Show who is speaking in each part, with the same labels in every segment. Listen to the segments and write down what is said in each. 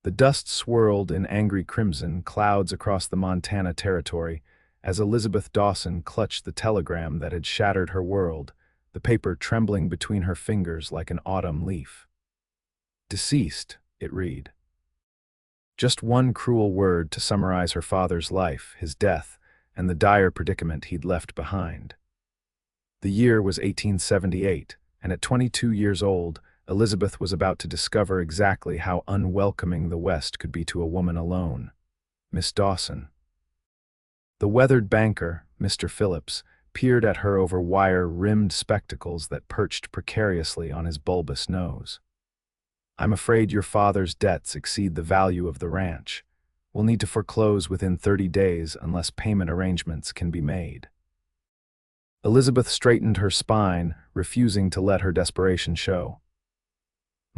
Speaker 1: The dust swirled in angry crimson clouds across the Montana territory as Elizabeth Dawson clutched the telegram that had shattered her world, the paper trembling between her fingers like an autumn leaf. Deceased, it read. Just one cruel word to summarize her father's life, his death, and the dire predicament he'd left behind. The year was 1878, and at 22 years old, Elizabeth was about to discover exactly how unwelcoming the West could be to a woman alone. Miss Dawson. The weathered banker, Mr. Phillips, peered at her over wire-rimmed spectacles that perched precariously on his bulbous nose. "I'm afraid your father's debts exceed the value of the ranch. We'll need to foreclose within 30 days unless payment arrangements can be made." Elizabeth straightened her spine, refusing to let her desperation show.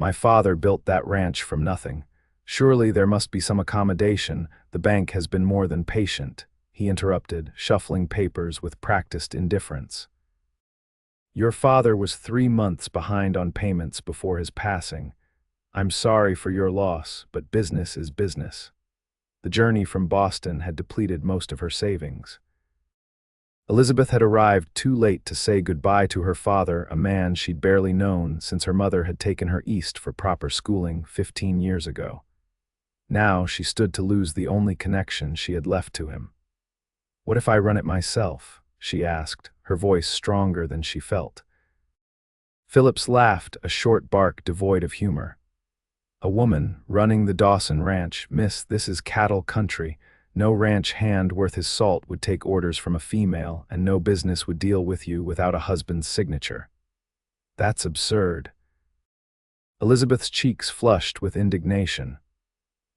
Speaker 1: "My father built that ranch from nothing. Surely there must be some accommodation. The bank has been more than patient," he interrupted, shuffling papers with practiced indifference. "Your father was 3 months behind on payments before his passing. I'm sorry for your loss, but business is business." The journey from Boston had depleted most of her savings. Elizabeth had arrived too late to say goodbye to her father, a man she'd barely known since her mother had taken her east for proper schooling 15 years ago. Now she stood to lose the only connection she had left to him. "What if I run it myself?" she asked, her voice stronger than she felt. Phillips laughed, a short bark devoid of humor. "A woman running the Dawson ranch, miss, this is cattle country. No ranch hand worth his salt would take orders from a female, and no business would deal with you without a husband's signature." "That's absurd." Elizabeth's cheeks flushed with indignation.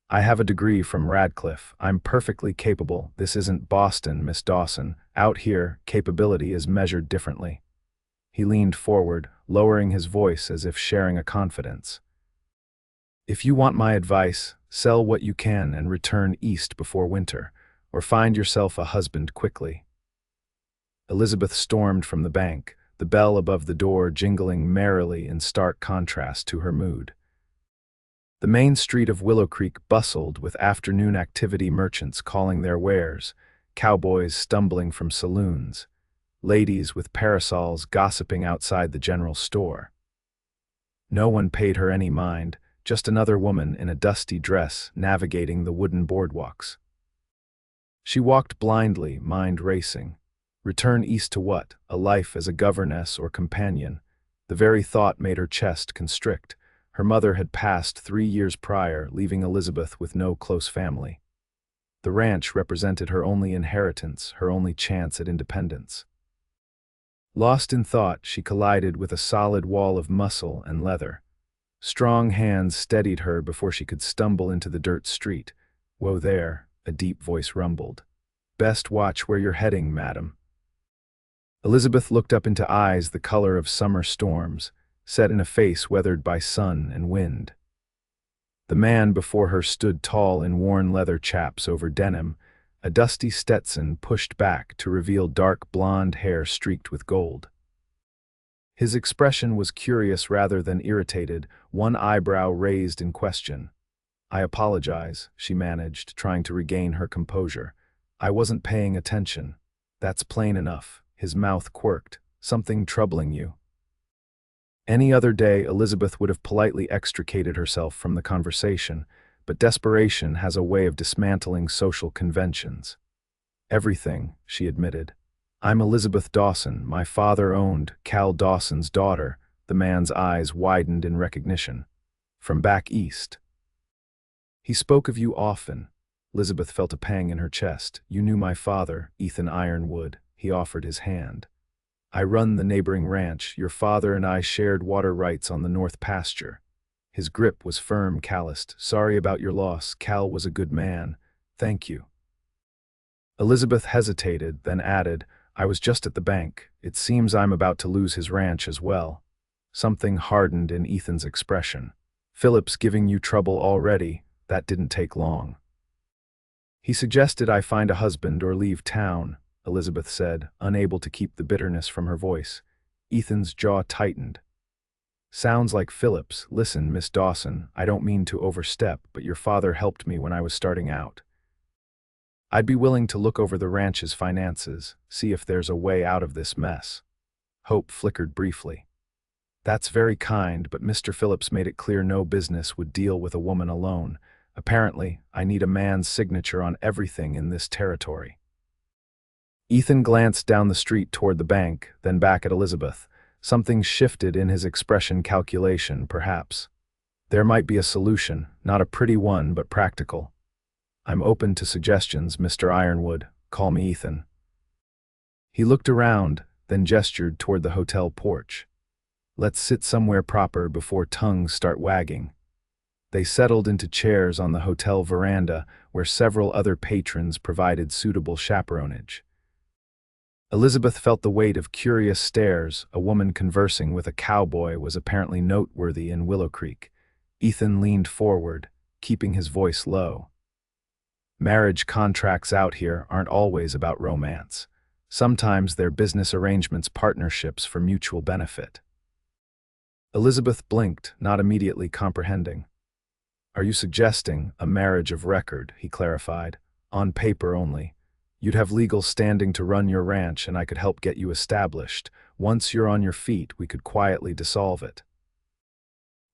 Speaker 1: "I have a degree from Radcliffe. I'm perfectly capable. This isn't Boston, Miss Dawson. Out here, capability is measured differently." He leaned forward, lowering his voice as if sharing a confidence. "If you want my advice, sell what you can and return east before winter, or find yourself a husband quickly." Elizabeth stormed from the bank, the bell above the door jingling merrily in stark contrast to her mood. The main street of Willow Creek bustled with afternoon activity, merchants calling their wares, cowboys stumbling from saloons, ladies with parasols gossiping outside the general store. No one paid her any mind, just another woman in a dusty dress navigating the wooden boardwalks. She walked blindly, mind racing. Return east to what? A life as a governess or companion? The very thought made her chest constrict. Her mother had passed 3 years prior, leaving Elizabeth with no close family. The ranch represented her only inheritance, her only chance at independence. Lost in thought, she collided with a solid wall of muscle and leather. Strong hands steadied her before she could stumble into the dirt street. "Whoa there," a deep voice rumbled. "Best watch where you're heading, madam." Elizabeth looked up into eyes the color of summer storms, set in a face weathered by sun and wind. The man before her stood tall in worn leather chaps over denim, a dusty Stetson pushed back to reveal dark blonde hair streaked with gold. His expression was curious rather than irritated, one eyebrow raised in question. "I apologize," she managed, trying to regain her composure. "I wasn't paying attention." "That's plain enough." His mouth quirked. "Something troubling you?" Any other day, Elizabeth would have politely extricated herself from the conversation, but desperation has a way of dismantling social conventions. "Everything," she admitted. "I'm Elizabeth Dawson. My father owned Cal Dawson's daughter." The man's eyes widened in recognition. "From back east." "He spoke of you often." Elizabeth felt a pang in her chest. "You knew my father, Ethan Ironwood." He offered his hand. "I run the neighboring ranch. Your father and I shared water rights on the north pasture." His grip was firm, calloused. "Sorry about your loss. Cal was a good man. Thank you." Elizabeth hesitated, then added, "I was just at the bank. It seems I'm about to lose his ranch as well." Something hardened in Ethan's expression. "Phillips giving you trouble already? That didn't take long." "He suggested I find a husband or leave town," Elizabeth said, unable to keep the bitterness from her voice. Ethan's jaw tightened. Sounds like Phillips. Listen, Miss Dawson, I don't mean to overstep, but your father helped me when I was starting out. I'd be willing to look over the ranch's finances, see if there's a way out of this mess. Hope flickered briefly. That's very kind, but Mr. Phillips made it clear no business would deal with a woman alone. Apparently, I need a man's signature on everything in this territory. Ethan glanced down the street toward the bank, then back at Elizabeth. Something shifted in his expression. Calculation, perhaps. There might be a solution, not a pretty one, but practical. I'm open to suggestions, Mr. Ironwood. Call me Ethan. He looked around, then gestured toward the hotel porch. Let's sit somewhere proper before tongues start wagging. They settled into chairs on the hotel veranda, where several other patrons provided suitable chaperonage. Elizabeth felt the weight of curious stares. A woman conversing with a cowboy was apparently noteworthy in Willow Creek. Ethan leaned forward, keeping his voice low. Marriage contracts out here aren't always about romance. Sometimes they're business arrangements, partnerships for mutual benefit. Elizabeth blinked, not immediately comprehending. Are you suggesting a marriage of record? He clarified. On paper only. You'd have legal standing to run your ranch, and I could help get you established. Once you're on your feet, we could quietly dissolve it.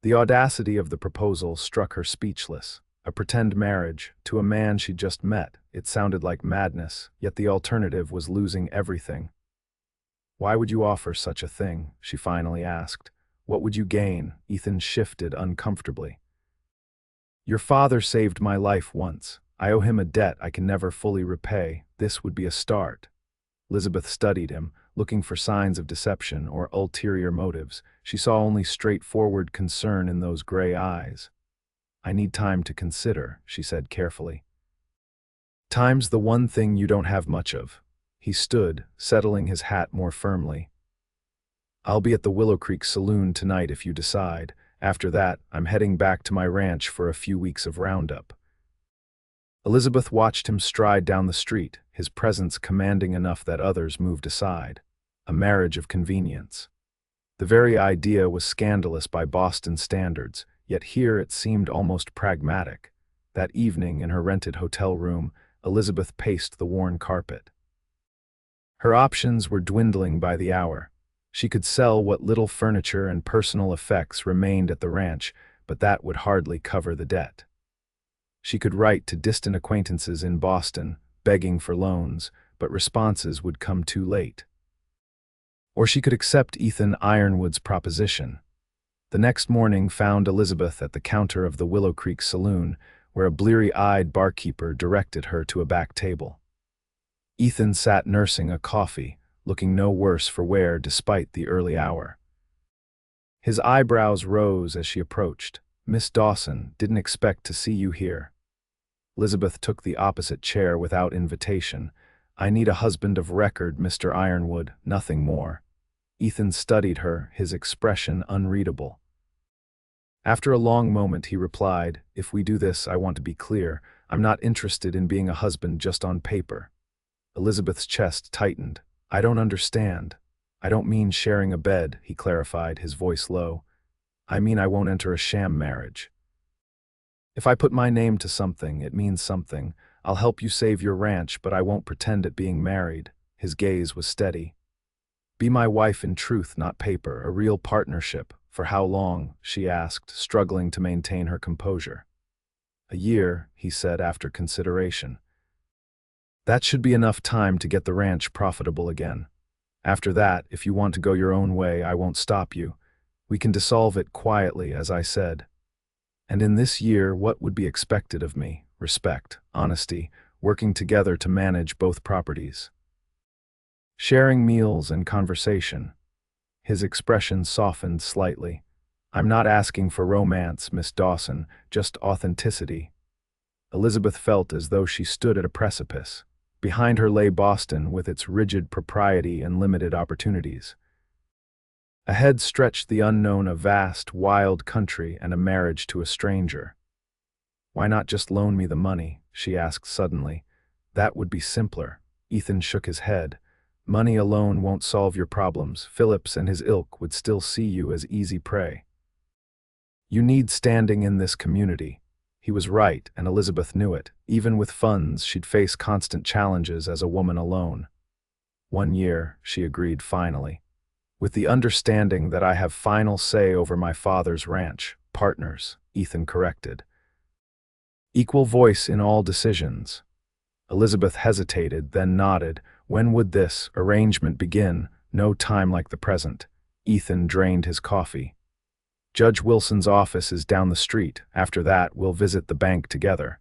Speaker 1: The audacity of the proposal struck her speechless. A pretend marriage, to a man she'd just met. It sounded like madness, yet the alternative was losing everything. Why would you offer such a thing? She finally asked. What would you gain? Ethan shifted uncomfortably. Your father saved my life once. I owe him a debt I can never fully repay. This would be a start. Elizabeth studied him, looking for signs of deception or ulterior motives. She saw only straightforward concern in those gray eyes. I need time to consider, she said carefully. Time's the one thing you don't have much of. He stood, settling his hat more firmly. I'll be at the Willow Creek Saloon tonight if you decide. After that, I'm heading back to my ranch for a few weeks of roundup. Elizabeth watched him stride down the street, his presence commanding enough that others moved aside. A marriage of convenience. The very idea was scandalous by Boston standards, yet here it seemed almost pragmatic. That evening in her rented hotel room, Elizabeth paced the worn carpet. Her options were dwindling by the hour. She could sell what little furniture and personal effects remained at the ranch, but that would hardly cover the debt. She could write to distant acquaintances in Boston, begging for loans, but responses would come too late. Or she could accept Ethan Ironwood's proposition. The next morning found Elizabeth at the counter of the Willow Creek Saloon, where a bleary-eyed barkeeper directed her to a back table. Ethan sat nursing a coffee, looking no worse for wear despite the early hour. His eyebrows rose as she approached. Miss Dawson, didn't expect to see you here. Elizabeth took the opposite chair without invitation. I need a husband of record, Mr. Ironwood, nothing more. Ethan studied her, his expression unreadable. After a long moment he replied, if we do this, I want to be clear. I'm not interested in being a husband just on paper. Elizabeth's chest tightened. I don't understand. I don't mean sharing a bed, he clarified, his voice low. I mean I won't enter a sham marriage. If I put my name to something, it means something. I'll help you save your ranch, but I won't pretend at being married. His gaze was steady. Be my wife in truth, not paper, a real partnership. For how long? She asked, struggling to maintain her composure. A year, he said after consideration. That should be enough time to get the ranch profitable again. After that, if you want to go your own way, I won't stop you. We can dissolve it quietly, as I said. And in this year, what would be expected of me? Respect, honesty, working together to manage both properties. Sharing meals and conversation. His expression softened slightly. I'm not asking for romance, Miss Dawson, just authenticity. Elizabeth felt as though she stood at a precipice. Behind her lay Boston with its rigid propriety and limited opportunities. Ahead stretched the unknown, a vast, wild country and a marriage to a stranger. Why not just loan me the money? She asked suddenly. That would be simpler. Ethan shook his head. Money alone won't solve your problems. Phillips and his ilk would still see you as easy prey. You need standing in this community. He was right, and Elizabeth knew it. Even with funds, she'd face constant challenges as a woman alone. 1 year, she agreed finally. With the understanding that I have final say over my father's ranch. Partners, Ethan corrected. Equal voice in all decisions. Elizabeth hesitated, then nodded. When would this arrangement begin? No time like the present. Ethan drained his coffee. Judge Wilson's office is down the street. After that, we'll visit the bank together.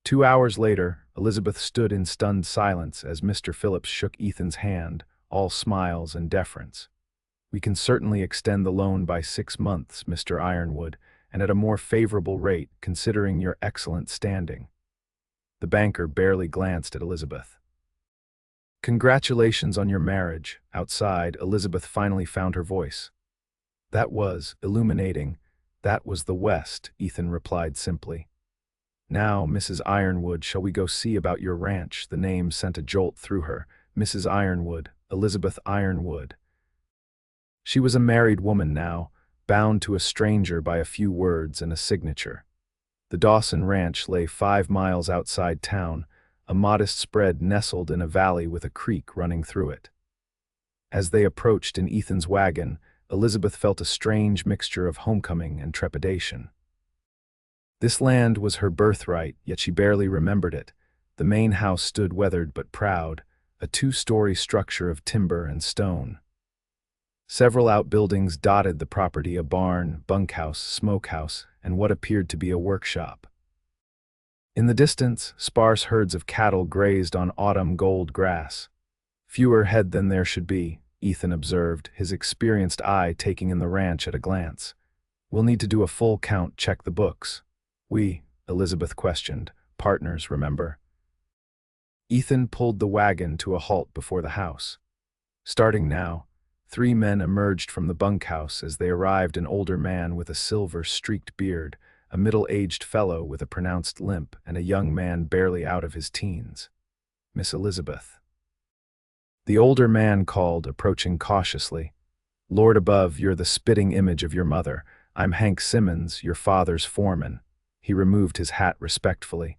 Speaker 1: 2 hours later, Elizabeth stood in stunned silence as Mr. Phillips shook Ethan's hand, all smiles and deference. We can certainly extend the loan by 6 months, Mr. Ironwood, and at a more favorable rate, considering your excellent standing. The banker barely glanced at Elizabeth. Congratulations on your marriage. Outside, Elizabeth finally found her voice. That was illuminating. That was the West, Ethan replied simply. Now, Mrs. Ironwood, shall we go see about your ranch? The name sent a jolt through her. Mrs. Ironwood, Elizabeth Ironwood. She was a married woman now, bound to a stranger by a few words and a signature. The Dawson ranch lay 5 miles outside town, a modest spread nestled in a valley with a creek running through it. As they approached in Ethan's wagon, Elizabeth felt a strange mixture of homecoming and trepidation. This land was her birthright, yet she barely remembered it. The main house stood weathered but proud, a 2-story structure of timber and stone. Several outbuildings dotted the property, a barn, bunkhouse, smokehouse, and what appeared to be a workshop. In the distance, sparse herds of cattle grazed on autumn gold grass. Fewer head than there should be, Ethan observed, his experienced eye taking in the ranch at a glance. We'll need to do a full count, check the books. Elizabeth questioned. Partners, remember? Ethan pulled the wagon to a halt before the house. Starting now, 3 men emerged from the bunkhouse. As they arrived, an older man with a silver-streaked beard, a middle-aged fellow with a pronounced limp, and a young man barely out of his teens. Miss Elizabeth. The older man called, approaching cautiously. Lord above, you're the spitting image of your mother. I'm Hank Simmons, your father's foreman. He removed his hat respectfully.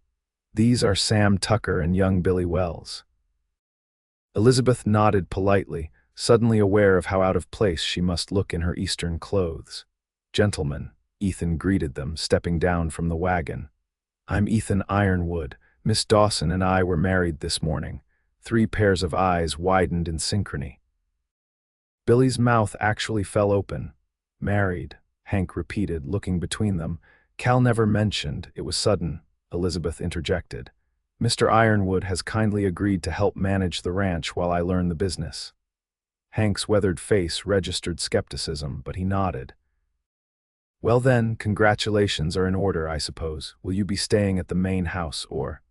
Speaker 1: These are Sam Tucker and young Billy Wells. Elizabeth nodded politely, suddenly aware of how out of place she must look in her Eastern clothes. Gentlemen, Ethan greeted them, stepping down from the wagon. I'm Ethan Ironwood. Miss Dawson and I were married this morning. 3 pairs of eyes widened in synchrony. Billy's mouth actually fell open. Married, Hank repeated, looking between them. Cal never mentioned. It was sudden, Elizabeth interjected. Mr. Ironwood has kindly agreed to help manage the ranch while I learn the business. Hank's weathered face registered skepticism, but he nodded. Well then, congratulations are in order, I suppose. Will you be staying at the main house, or?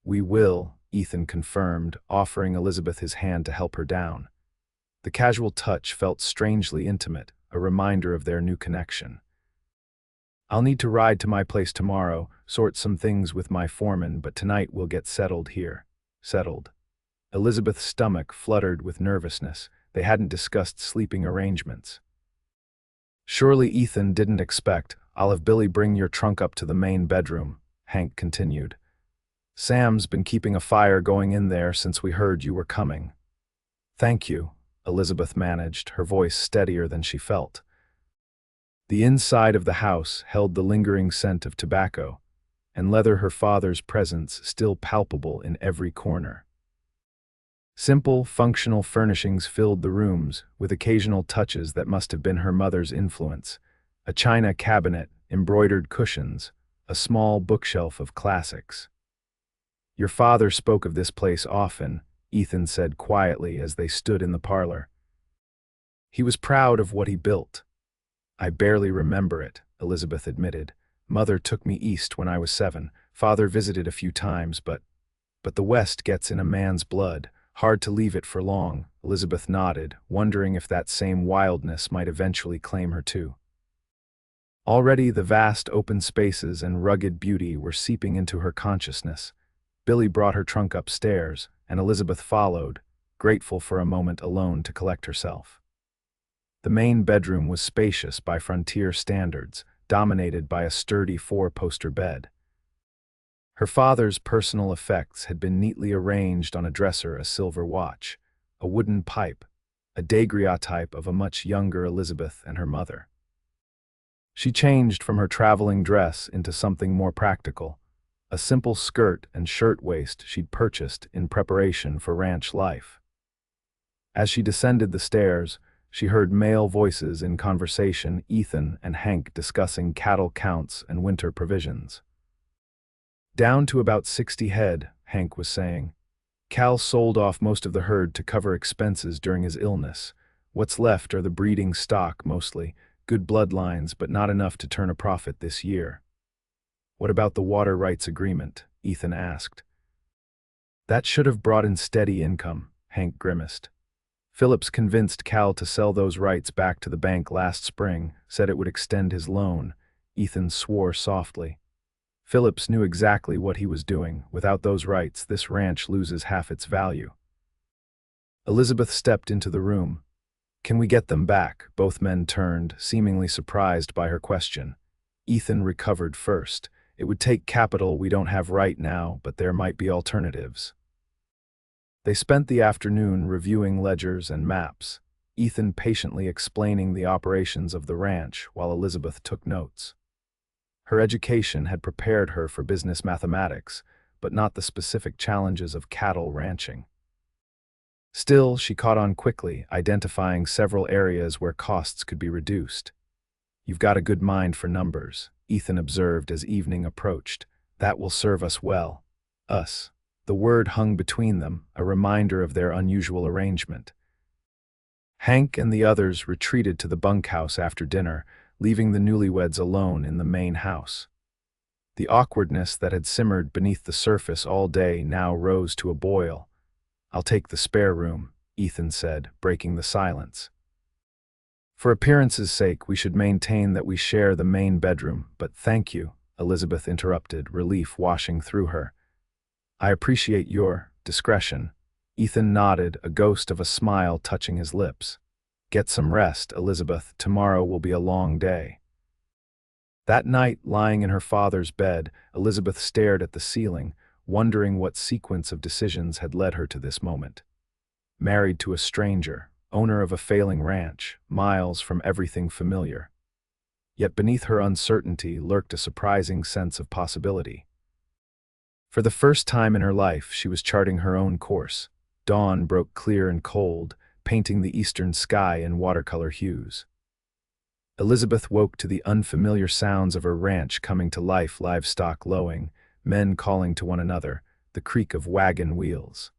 Speaker 1: We will, Ethan confirmed, offering Elizabeth his hand to help her down. The casual touch felt strangely intimate, a reminder of their new connection. I'll need to ride to my place tomorrow, sort some things with my foreman, but tonight we'll get settled here. Settled. Elizabeth's stomach fluttered with nervousness. They hadn't discussed sleeping arrangements. Surely Ethan didn't expect. I'll have Billy bring your trunk up to the main bedroom, Hank continued. Sam's been keeping a fire going in there since we heard you were coming. Thank you, Elizabeth managed, her voice steadier than she felt. The inside of the house held the lingering scent of tobacco, and leather, her father's presence still palpable in every corner. Simple, functional furnishings filled the rooms, with occasional touches that must have been her mother's influence. A china cabinet, embroidered cushions, a small bookshelf of classics. Your father spoke of this place often, Ethan said quietly as they stood in the parlor. He was proud of what he built. I barely remember it, Elizabeth admitted. Mother took me east when I was 7. Father visited a few times, but the West gets in a man's blood. Hard to leave it for long. Elizabeth nodded, wondering if that same wildness might eventually claim her too. Already the vast open spaces and rugged beauty were seeping into her consciousness. Billy brought her trunk upstairs, and Elizabeth followed, grateful for a moment alone to collect herself. The main bedroom was spacious by frontier standards, dominated by a sturdy four-poster bed. Her father's personal effects had been neatly arranged on a dresser: a silver watch, a wooden pipe, a daguerreotype of a much younger Elizabeth and her mother. She changed from her traveling dress into something more practical, a simple skirt and shirtwaist she'd purchased in preparation for ranch life. As she descended the stairs, she heard male voices in conversation, Ethan and Hank discussing cattle counts and winter provisions. "Down to about 60 head, Hank was saying. Cal sold off most of the herd to cover expenses during his illness. What's left are the breeding stock mostly, good bloodlines, but not enough to turn a profit this year." "What about the water rights agreement?" Ethan asked. "That should have brought in steady income," Hank grimaced. "Phillips convinced Cal to sell those rights back to the bank last spring, said it would extend his loan." Ethan swore softly. "Phillips knew exactly what he was doing. Without those rights, this ranch loses half its value." Elizabeth stepped into the room. "Can we get them back?" Both men turned, seemingly surprised by her question. Ethan recovered first. "It would take capital we don't have right now, but there might be alternatives." They spent the afternoon reviewing ledgers and maps, Ethan patiently explaining the operations of the ranch while Elizabeth took notes. Her education had prepared her for business mathematics, but not the specific challenges of cattle ranching. Still, she caught on quickly, identifying several areas where costs could be reduced. "You've got a good mind for numbers," Ethan observed as evening approached. "That will serve us well." Us. The word hung between them, a reminder of their unusual arrangement. Hank and the others retreated to the bunkhouse after dinner, leaving the newlyweds alone in the main house. The awkwardness that had simmered beneath the surface all day now rose to a boil. "I'll take the spare room," Ethan said, breaking the silence. "For appearance's sake, we should maintain that we share the main bedroom, but thank you," Elizabeth interrupted, relief washing through her. "I appreciate your discretion." Ethan nodded, a ghost of a smile touching his lips. "Get some rest, Elizabeth. Tomorrow will be a long day." That night, lying in her father's bed, Elizabeth stared at the ceiling, wondering what sequence of decisions had led her to this moment. Married to a stranger, owner of a failing ranch, miles from everything familiar. Yet beneath her uncertainty lurked a surprising sense of possibility. For the first time in her life, she was charting her own course. Dawn broke clear and cold, painting the eastern sky in watercolor hues. Elizabeth woke to the unfamiliar sounds of her ranch coming to life: livestock lowing, men calling to one another, the creak of wagon wheels.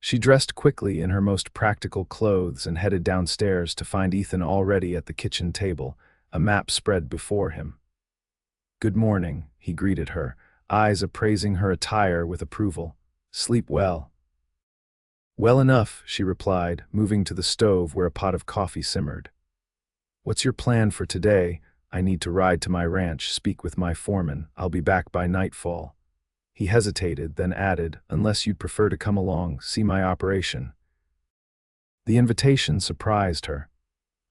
Speaker 1: She dressed quickly in her most practical clothes and headed downstairs to find Ethan already at the kitchen table, a map spread before him. "Good morning," he greeted her, eyes appraising her attire with approval. "Sleep well?" "Well enough," she replied, moving to the stove where a pot of coffee simmered. "What's your plan for today?" "I need to ride to my ranch, speak with my foreman. I'll be back by nightfall." He hesitated, then added, "Unless you'd prefer to come along, see my operation." The invitation surprised her.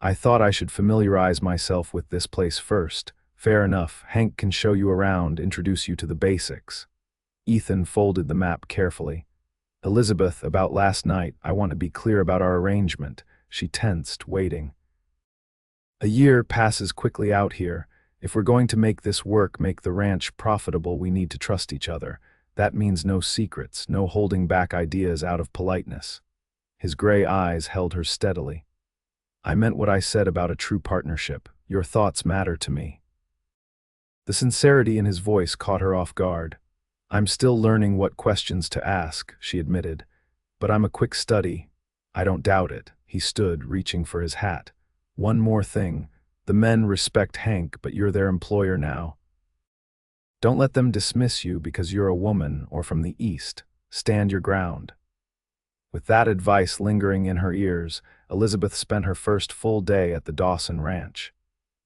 Speaker 1: "I thought I should familiarize myself with this place first." "Fair enough. Hank can show you around, introduce you to the basics." Ethan folded the map carefully. "Elizabeth, about last night, I want to be clear about our arrangement." She tensed, waiting. "A year passes quickly out here. If we're going to make this work, make the ranch profitable, we need to trust each other. That means no secrets, no holding back ideas out of politeness." His gray eyes held her steadily. "I meant what I said about a true partnership. Your thoughts matter to me." The sincerity in his voice caught her off guard. "I'm still learning what questions to ask," she admitted. "But I'm a quick study." "I don't doubt it." He stood, reaching for his hat. "One more thing. The men respect Hank, but you're their employer now. Don't let them dismiss you because you're a woman or from the East. Stand your ground." With that advice lingering in her ears, Elizabeth spent her first full day at the Dawson ranch.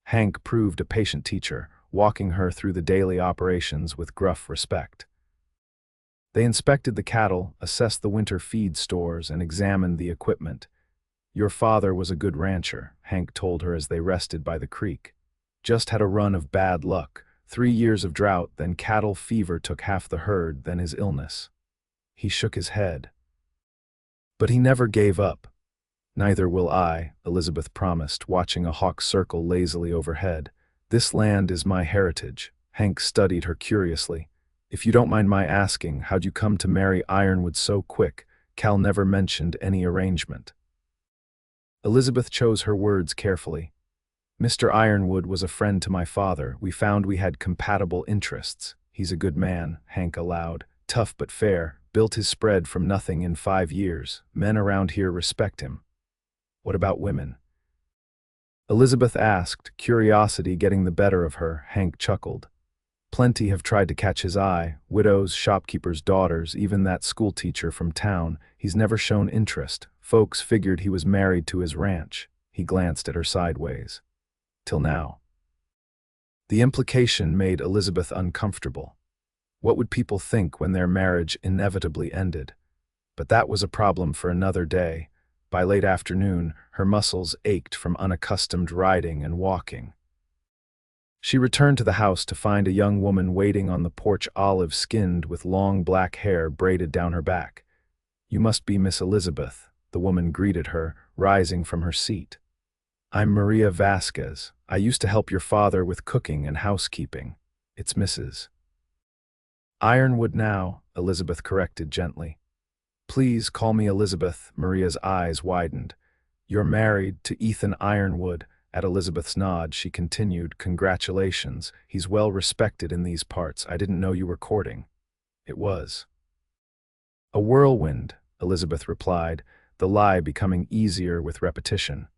Speaker 1: Hank proved a patient teacher, walking her through the daily operations with gruff respect. They inspected the cattle, assessed the winter feed stores, and examined the equipment. Your father was a good rancher, Hank told her as they rested by the creek. Just had a run of bad luck. 3 years of drought, then cattle fever took half the herd, then his illness. He shook his head. But he never gave up. Neither will I, Elizabeth promised, watching a hawk circle lazily overhead. This land is my heritage. Hank studied her curiously. If you don't mind my asking, how'd you come to marry Ironwood so quick? Cal never mentioned any arrangement. Elizabeth chose her words carefully. Mr. Ironwood was a friend to my father. We found we had compatible interests. He's a good man, Hank allowed. Tough but fair. Built his spread from nothing in 5 years. Men around here respect him. What about women? Elizabeth asked, curiosity getting the better of her. Hank chuckled. Plenty have tried to catch his eye. Widows, shopkeepers' daughters, even that schoolteacher from town. He's never shown interest. Folks figured he was married to his ranch. He glanced at her sideways. Till now. The implication made Elizabeth uncomfortable. What would people think when their marriage inevitably ended? But that was a problem for another day. By late afternoon, her muscles ached from unaccustomed riding and walking. She returned to the house to find a young woman waiting on the porch, olive-skinned with long black hair braided down her back. You must be Miss Elizabeth, the woman greeted her, rising from her seat. I'm Maria Vasquez. I used to help your father with cooking and housekeeping. It's Mrs. Ironwood now, Elizabeth corrected gently. Please call me Elizabeth, Maria's eyes widened. You're married to Ethan Ironwood. At Elizabeth's nod, she continued, congratulations. He's well respected in these parts. I didn't know you were courting. It was a whirlwind, Elizabeth replied, the lie becoming easier with repetition.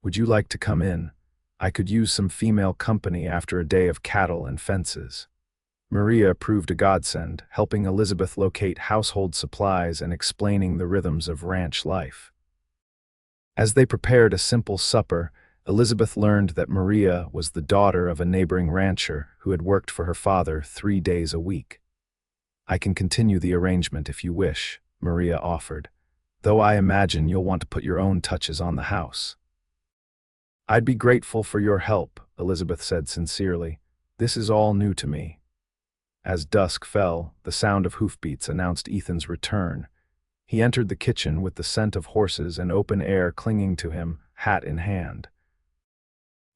Speaker 1: Would you like to come in? I could use some female company after a day of cattle and fences. Maria proved a godsend, helping Elizabeth locate household supplies and explaining the rhythms of ranch life. As they prepared a simple supper, Elizabeth learned that Maria was the daughter of a neighboring rancher who had worked for her father 3 days a week. I can continue the arrangement if you wish, Maria offered, though I imagine you'll want to put your own touches on the house. I'd be grateful for your help, Elizabeth said sincerely. This is all new to me. As dusk fell, the sound of hoofbeats announced Ethan's return. He entered the kitchen with the scent of horses and open air clinging to him, hat in hand.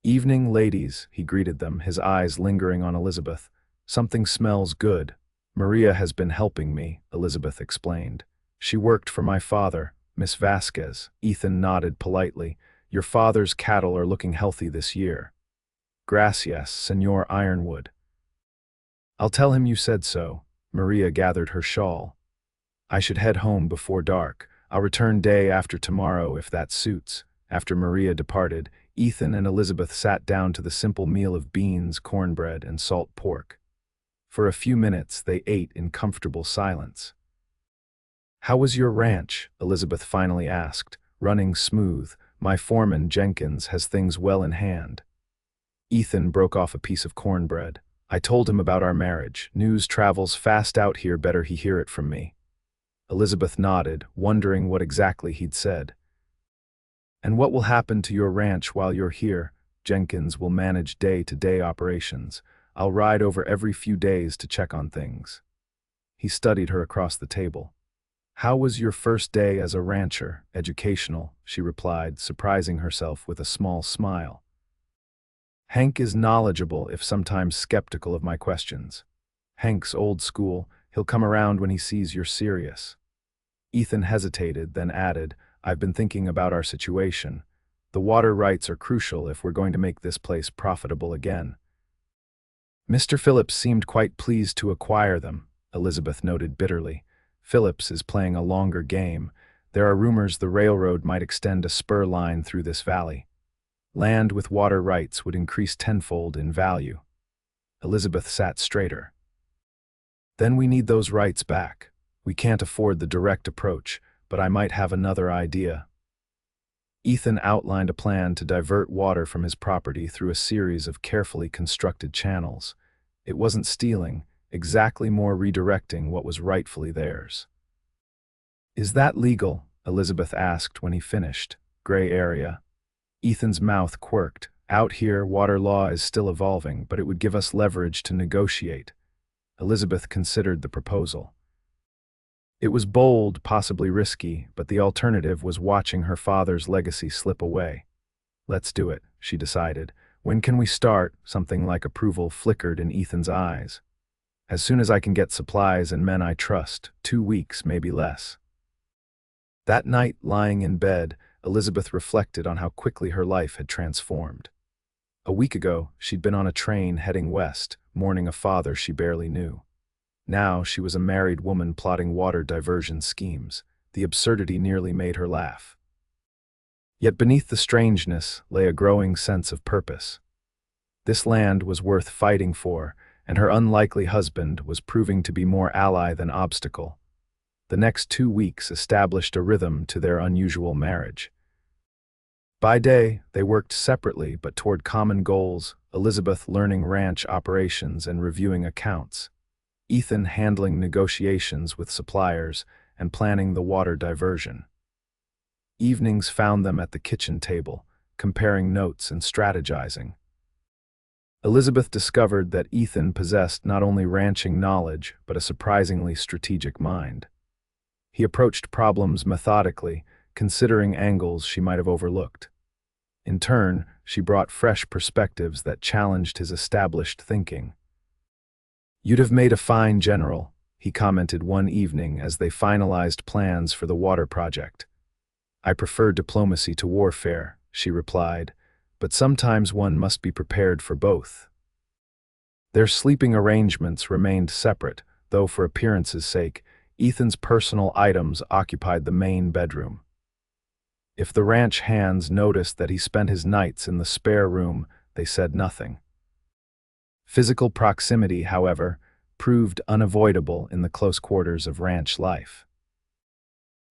Speaker 1: Evening, ladies, he greeted them, his eyes lingering on Elizabeth. Something smells good. Maria has been helping me, Elizabeth explained. She worked for my father, Miss Vasquez. Ethan nodded politely. Your father's cattle are looking healthy this year. Gracias, Señor Ironwood. I'll tell him you said so. Maria gathered her shawl. I should head home before dark. I'll return day after tomorrow if that suits. After Maria departed, Ethan and Elizabeth sat down to the simple meal of beans, cornbread, and salt pork. For a few minutes, they ate in comfortable silence. How was your ranch? Elizabeth finally asked. Running smooth. My foreman, Jenkins, has things well in hand. Ethan broke off a piece of cornbread. I told him about our marriage. News travels fast out here, better he hear it from me. Elizabeth nodded, wondering what exactly he'd said. And what will happen to your ranch while you're here? Jenkins will manage day-to-day operations. I'll ride over every few days to check on things. He studied her across the table. How was your first day as a rancher? Educational, she replied, surprising herself with a small smile. Hank is knowledgeable, if sometimes skeptical of my questions. Hank's old school. He'll come around when he sees you're serious. Ethan hesitated, then added, I've been thinking about our situation. The water rights are crucial if we're going to make this place profitable again. Mr. Phillips seemed quite pleased to acquire them, Elizabeth noted bitterly. Phillips is playing a longer game. There are rumors the railroad might extend a spur line through this valley. Land with water rights would increase tenfold in value. Elizabeth sat straighter. Then we need those rights back. We can't afford the direct approach, but I might have another idea. Ethan outlined a plan to divert water from his property through a series of carefully constructed channels. It wasn't stealing, exactly more redirecting what was rightfully theirs. Is that legal? Elizabeth asked when he finished. gray area. Ethan's mouth quirked. Out here, water law is still evolving, but it would give us leverage to negotiate. Elizabeth considered the proposal. It was bold, possibly risky, but the alternative was watching her father's legacy slip away. Let's do it, she decided. When can we start? Something like approval flickered in Ethan's eyes. As soon as I can get supplies and men I trust, 2 weeks, maybe less. That night, lying in bed, Elizabeth reflected on how quickly her life had transformed. A week ago, she'd been on a train heading west, mourning a father she barely knew. Now she was a married woman plotting water diversion schemes. The absurdity nearly made her laugh. Yet beneath the strangeness lay a growing sense of purpose. This land was worth fighting for, and her unlikely husband was proving to be more ally than obstacle. The next 2 weeks established a rhythm to their unusual marriage. By day, they worked separately but toward common goals, Elizabeth learning ranch operations and reviewing accounts, Ethan handling negotiations with suppliers and planning the water diversion. Evenings found them at the kitchen table, comparing notes and strategizing. Elizabeth discovered that Ethan possessed not only ranching knowledge but a surprisingly strategic mind. He approached problems methodically, considering angles she might have overlooked. In turn, she brought fresh perspectives that challenged his established thinking. "You'd have made a fine general," he commented one evening as they finalized plans for the water project. "I prefer diplomacy to warfare," she replied, "but sometimes one must be prepared for both." Their sleeping arrangements remained separate, though for appearance's sake, Ethan's personal items occupied the main bedroom. If the ranch hands noticed that he spent his nights in the spare room, they said nothing. Physical proximity, however, proved unavoidable in the close quarters of ranch life.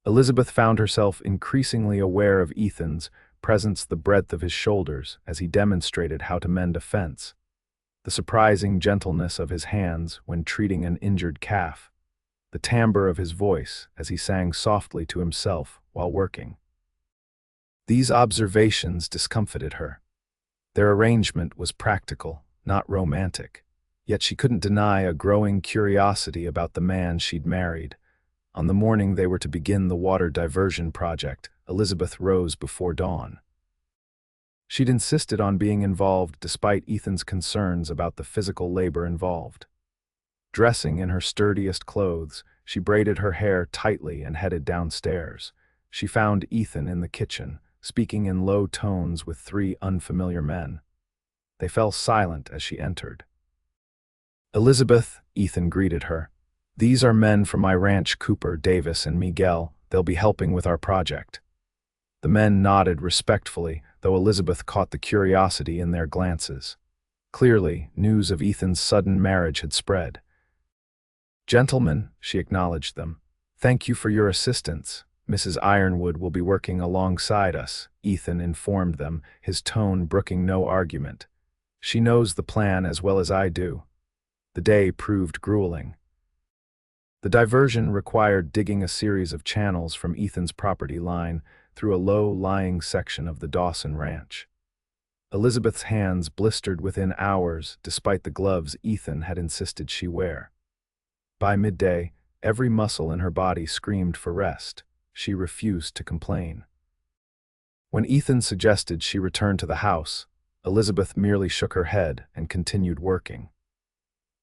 Speaker 1: Elizabeth found herself increasingly aware of Ethan's presence, the breadth of his shoulders as he demonstrated how to mend a fence, the surprising gentleness of his hands when treating an injured calf, the timbre of his voice as he sang softly to himself while working. These observations discomfited her. Their arrangement was practical, not romantic, yet she couldn't deny a growing curiosity about the man she'd married. On the morning they were to begin the water diversion project, Elizabeth rose before dawn. She'd insisted on being involved despite Ethan's concerns about the physical labor involved. Dressing in her sturdiest clothes, she braided her hair tightly and headed downstairs. She found Ethan in the kitchen, speaking in low tones with 3 unfamiliar men. They fell silent as she entered. "Elizabeth," Ethan greeted her. "These are men from my ranch, Cooper, Davis, and Miguel. They'll be helping with our project." The men nodded respectfully, though Elizabeth caught the curiosity in their glances. Clearly, news of Ethan's sudden marriage had spread. "Gentlemen," she acknowledged them, "thank you for your assistance. Mrs. Ironwood will be working alongside us," Ethan informed them, his tone brooking no argument. "She knows the plan as well as I do." The day proved grueling. The diversion required digging a series of channels from Ethan's property line through a low-lying section of the Dawson ranch. Elizabeth's hands blistered within hours despite the gloves Ethan had insisted she wear. By midday, every muscle in her body screamed for rest. She refused to complain. When Ethan suggested she return to the house, Elizabeth merely shook her head and continued working.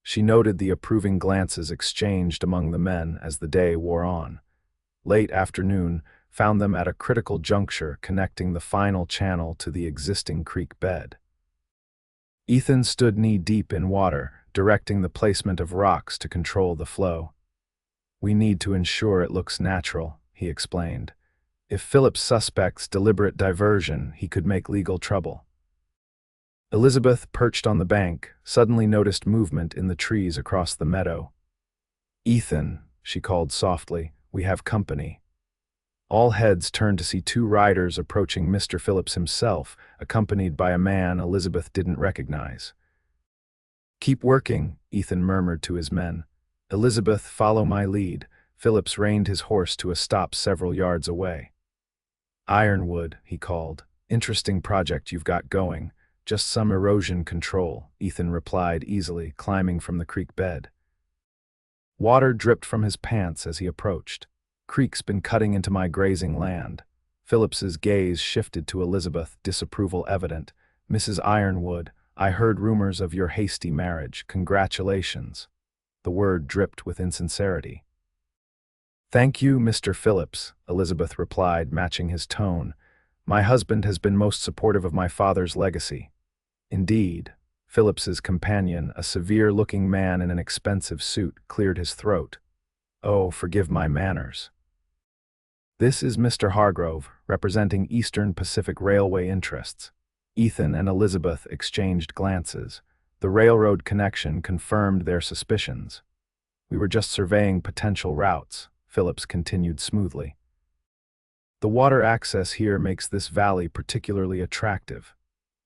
Speaker 1: She noted the approving glances exchanged among the men as the day wore on. Late afternoon found them at a critical juncture connecting the final channel to the existing creek bed. Ethan stood knee-deep in water, directing the placement of rocks to control the flow. "We need to ensure it looks natural," he explained. "If Philip suspects deliberate diversion, he could make legal trouble." Elizabeth, perched on the bank, suddenly noticed movement in the trees across the meadow. "Ethan," she called softly, "we have company." All heads turned to see 2 riders approaching Mr. Phillips himself, accompanied by a man Elizabeth didn't recognize. "Keep working," Ethan murmured to his men. "Elizabeth, follow my lead." Phillips reined his horse to a stop several yards away. Ironwood, he called. Interesting project you've got going. Just some erosion control, Ethan replied easily, climbing from the creek bed. Water dripped from his pants as he approached. Creek's been cutting into my grazing land. Phillips's gaze shifted to Elizabeth, disapproval evident. Mrs. Ironwood, I heard rumors of your hasty marriage. Congratulations. The word dripped with insincerity. Thank you, Mr. Phillips, Elizabeth replied, matching his tone. My husband has been most supportive of my father's legacy. Indeed. Phillips's companion, a severe-looking man in an expensive suit, cleared his throat. Oh, forgive my manners. This is Mr. Hargrove, representing Eastern Pacific Railway interests. Ethan and Elizabeth exchanged glances. The railroad connection confirmed their suspicions. We were just surveying potential routes, Phillips continued smoothly. The water access here makes this valley particularly attractive.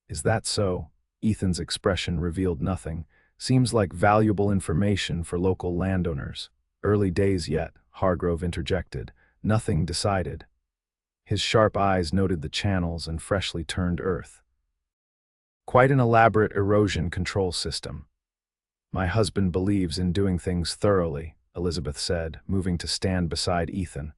Speaker 1: Is that so? Ethan's expression revealed nothing. Seems like valuable information for local landowners. Early days yet, Hargrove interjected. Nothing decided. His sharp eyes noted the channels and freshly turned earth. Quite an elaborate erosion control system. My husband believes in doing things thoroughly, Elizabeth said, moving to stand beside Ethan.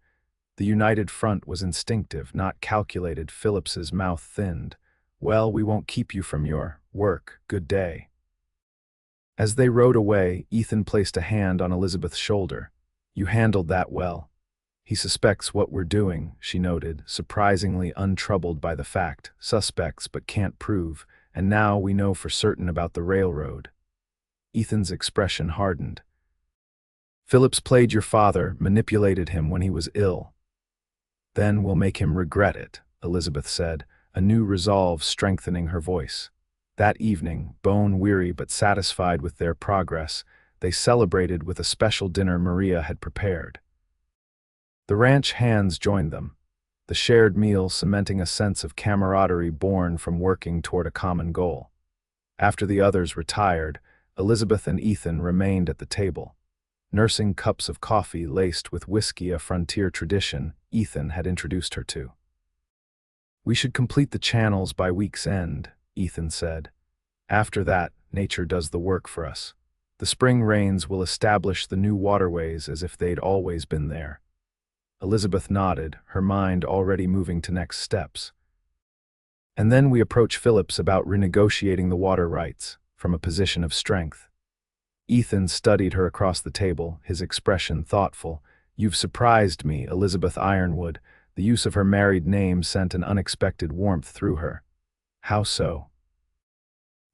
Speaker 1: The united front was instinctive, not calculated. Phillips's mouth thinned. Well, we won't keep you from your work. Good day. As they rode away, Ethan placed a hand on Elizabeth's shoulder. You handled that well. He suspects what we're doing, she noted, surprisingly untroubled by the fact. Suspects but can't prove, and now we know for certain about the railroad. Ethan's expression hardened. Phillips played your father, manipulated him when he was ill. Then we'll make him regret it, Elizabeth said, a new resolve strengthening her voice. That evening, bone-weary but satisfied with their progress, they celebrated with a special dinner Maria had prepared. The ranch hands joined them, the shared meal cementing a sense of camaraderie born from working toward a common goal. After the others retired, Elizabeth and Ethan remained at the table. Nursing cups of coffee laced with whiskey, a frontier tradition Ethan had introduced her to. We should complete the channels by week's end, Ethan said. After that, nature does the work for us. The spring rains will establish the new waterways as if they'd always been there. Elizabeth nodded, her mind already moving to next steps. And then we approach Phillips about renegotiating the water rights, from a position of strength. Ethan studied her across the table, his expression thoughtful. You've surprised me, Elizabeth Ironwood. The use of her married name sent an unexpected warmth through her. How so?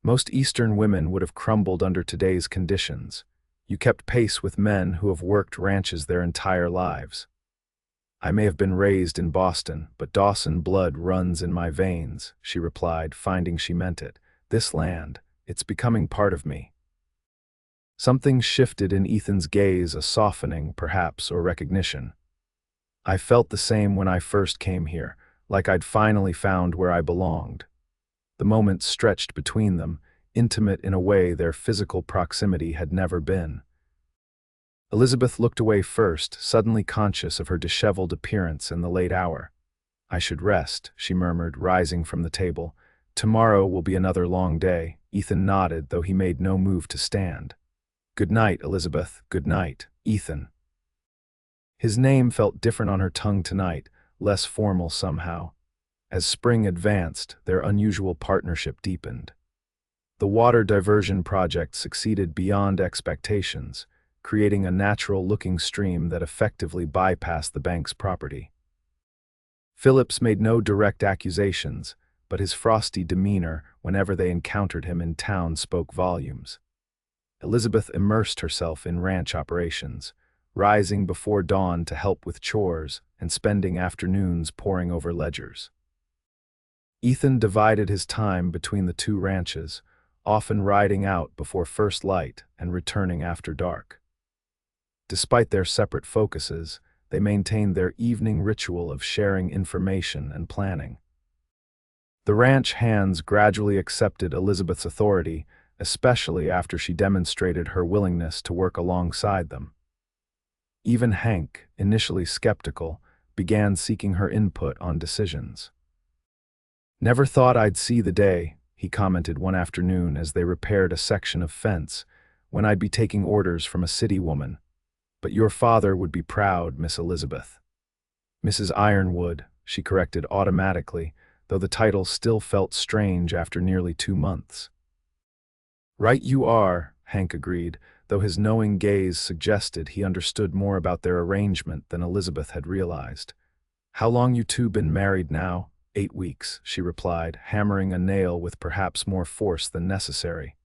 Speaker 1: Most Eastern women would have crumbled under today's conditions. You kept pace with men who have worked ranches their entire lives. I may have been raised in Boston, but Dawson blood runs in my veins, she replied, finding she meant it. This land, it's becoming part of me. Something shifted in Ethan's gaze, a softening, perhaps, or recognition. I felt the same when I first came here, like I'd finally found where I belonged. The moments stretched between them, intimate in a way their physical proximity had never been. Elizabeth looked away first, suddenly conscious of her disheveled appearance in the late hour. I should rest, she murmured, rising from the table. Tomorrow will be another long day. Ethan nodded, though he made no move to stand. Good night, Elizabeth. Good night, Ethan. His name felt different on her tongue tonight, less formal somehow. As spring advanced, their unusual partnership deepened. The water diversion project succeeded beyond expectations, creating a natural-looking stream that effectively bypassed the bank's property. Phillips made no direct accusations, but his frosty demeanor whenever they encountered him in town spoke volumes. Elizabeth immersed herself in ranch operations, rising before dawn to help with chores and spending afternoons poring over ledgers. Ethan divided his time between the two ranches, often riding out before first light and returning after dark. Despite their separate focuses, they maintained their evening ritual of sharing information and planning. The ranch hands gradually accepted Elizabeth's authority, especially after she demonstrated her willingness to work alongside them. Even Hank, initially skeptical, began seeking her input on decisions. "Never thought I'd see the day," he commented one afternoon as they repaired a section of fence, "when I'd be taking orders from a city woman. But your father would be proud, Miss Elizabeth." "Mrs. Ironwood," she corrected automatically, though the title still felt strange after nearly 2 months. "Right you are," Hank agreed, though his knowing gaze suggested he understood more about their arrangement than Elizabeth had realized. "How long you two been married now?" "8 weeks," she replied, hammering a nail with perhaps more force than necessary.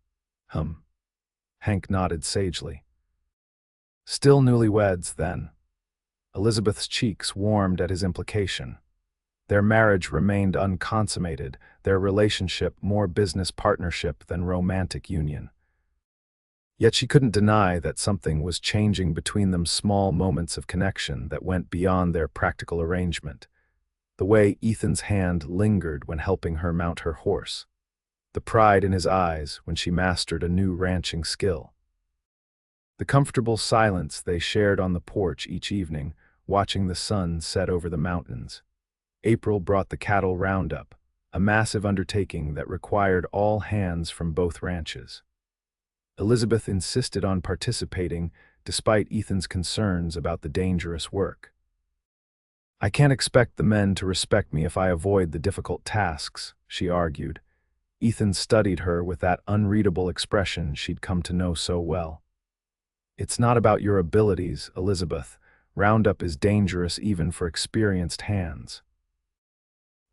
Speaker 1: Hank nodded sagely. "Still newlyweds, then?" Elizabeth's cheeks warmed at his implication. Their marriage remained unconsummated, their relationship more business partnership than romantic union. Yet she couldn't deny that something was changing between them, small moments of connection that went beyond their practical arrangement. The way Ethan's hand lingered when helping her mount her horse. The pride in his eyes when she mastered a new ranching skill. The comfortable silence they shared on the porch each evening, watching the sun set over the mountains. April brought the cattle roundup, a massive undertaking that required all hands from both ranches. Elizabeth insisted on participating despite Ethan's concerns about the dangerous work. "I can't expect the men to respect me if I avoid the difficult tasks," she argued. Ethan studied her with that unreadable expression she'd come to know so well. "It's not about your abilities, Elizabeth. Roundup is dangerous even for experienced hands."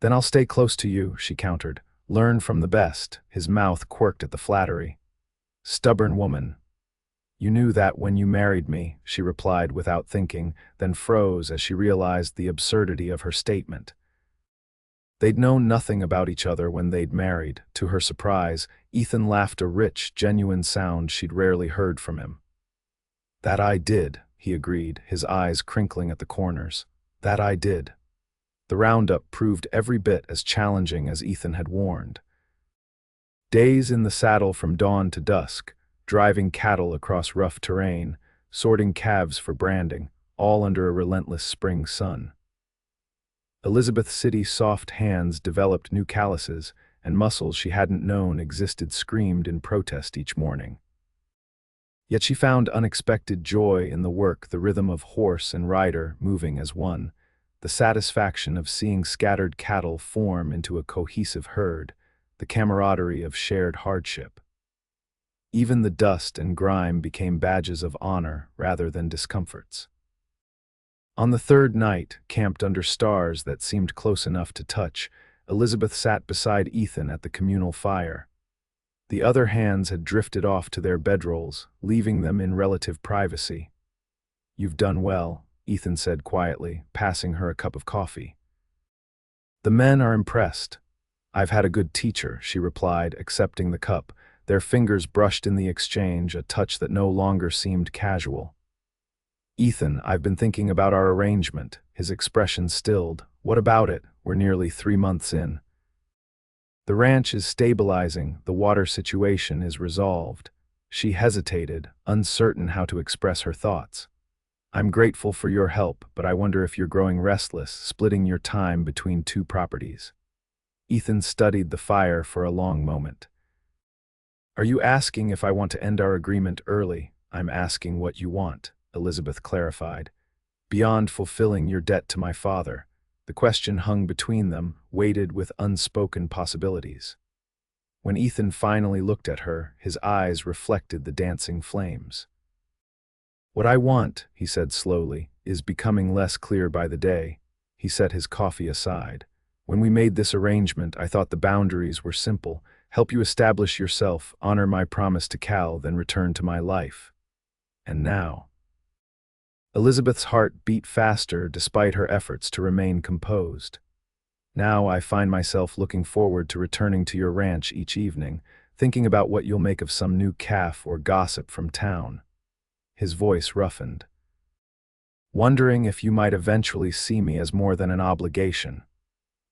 Speaker 1: "Then I'll stay close to you," she countered. "Learn from the best." His mouth quirked at the flattery. "Stubborn woman." "You knew that when you married me," she replied without thinking, then froze as she realized the absurdity of her statement. They'd known nothing about each other when they'd married. To her surprise, Ethan laughed, a rich, genuine sound she'd rarely heard from him. "That I did," he agreed, his eyes crinkling at the corners. "That I did." The roundup proved every bit as challenging as Ethan had warned. Days in the saddle from dawn to dusk, driving cattle across rough terrain, sorting calves for branding, all under a relentless spring sun. Elizabeth City's soft hands developed new calluses, and muscles she hadn't known existed screamed in protest each morning. Yet she found unexpected joy in the work, the rhythm of horse and rider moving as one, the satisfaction of seeing scattered cattle form into a cohesive herd, the camaraderie of shared hardship. Even the dust and grime became badges of honor rather than discomforts. On the third night, camped under stars that seemed close enough to touch, Elizabeth sat beside Ethan at the communal fire. The other hands had drifted off to their bedrolls, leaving them in relative privacy. "You've done well," Ethan said quietly, passing her a cup of coffee. "The men are impressed." "I've had a good teacher," she replied, accepting the cup. Their fingers brushed in the exchange, a touch that no longer seemed casual. "Ethan, I've been thinking about our arrangement." His expression stilled. "What about it? We're nearly 3 months in." "The ranch is stabilizing, the water situation is resolved." She hesitated, uncertain how to express her thoughts. "I'm grateful for your help, but I wonder if you're growing restless, splitting your time between 2 properties." Ethan studied the fire for a long moment. "Are you asking if I want to end our agreement early?" "I'm asking what you want," Elizabeth clarified. "Beyond fulfilling your debt to my father." The question hung between them, weighted with unspoken possibilities. When Ethan finally looked at her, his eyes reflected the dancing flames. "What I want," he said slowly, "is becoming less clear by the day." He set his coffee aside. "When we made this arrangement, I thought the boundaries were simple. Help you establish yourself, honor my promise to Cal, then return to my life. And now—" Elizabeth's heart beat faster despite her efforts to remain composed. "Now I find myself looking forward to returning to your ranch each evening, thinking about what you'll make of some new calf or gossip from town." His voice roughened. "Wondering if you might eventually see me as more than an obligation."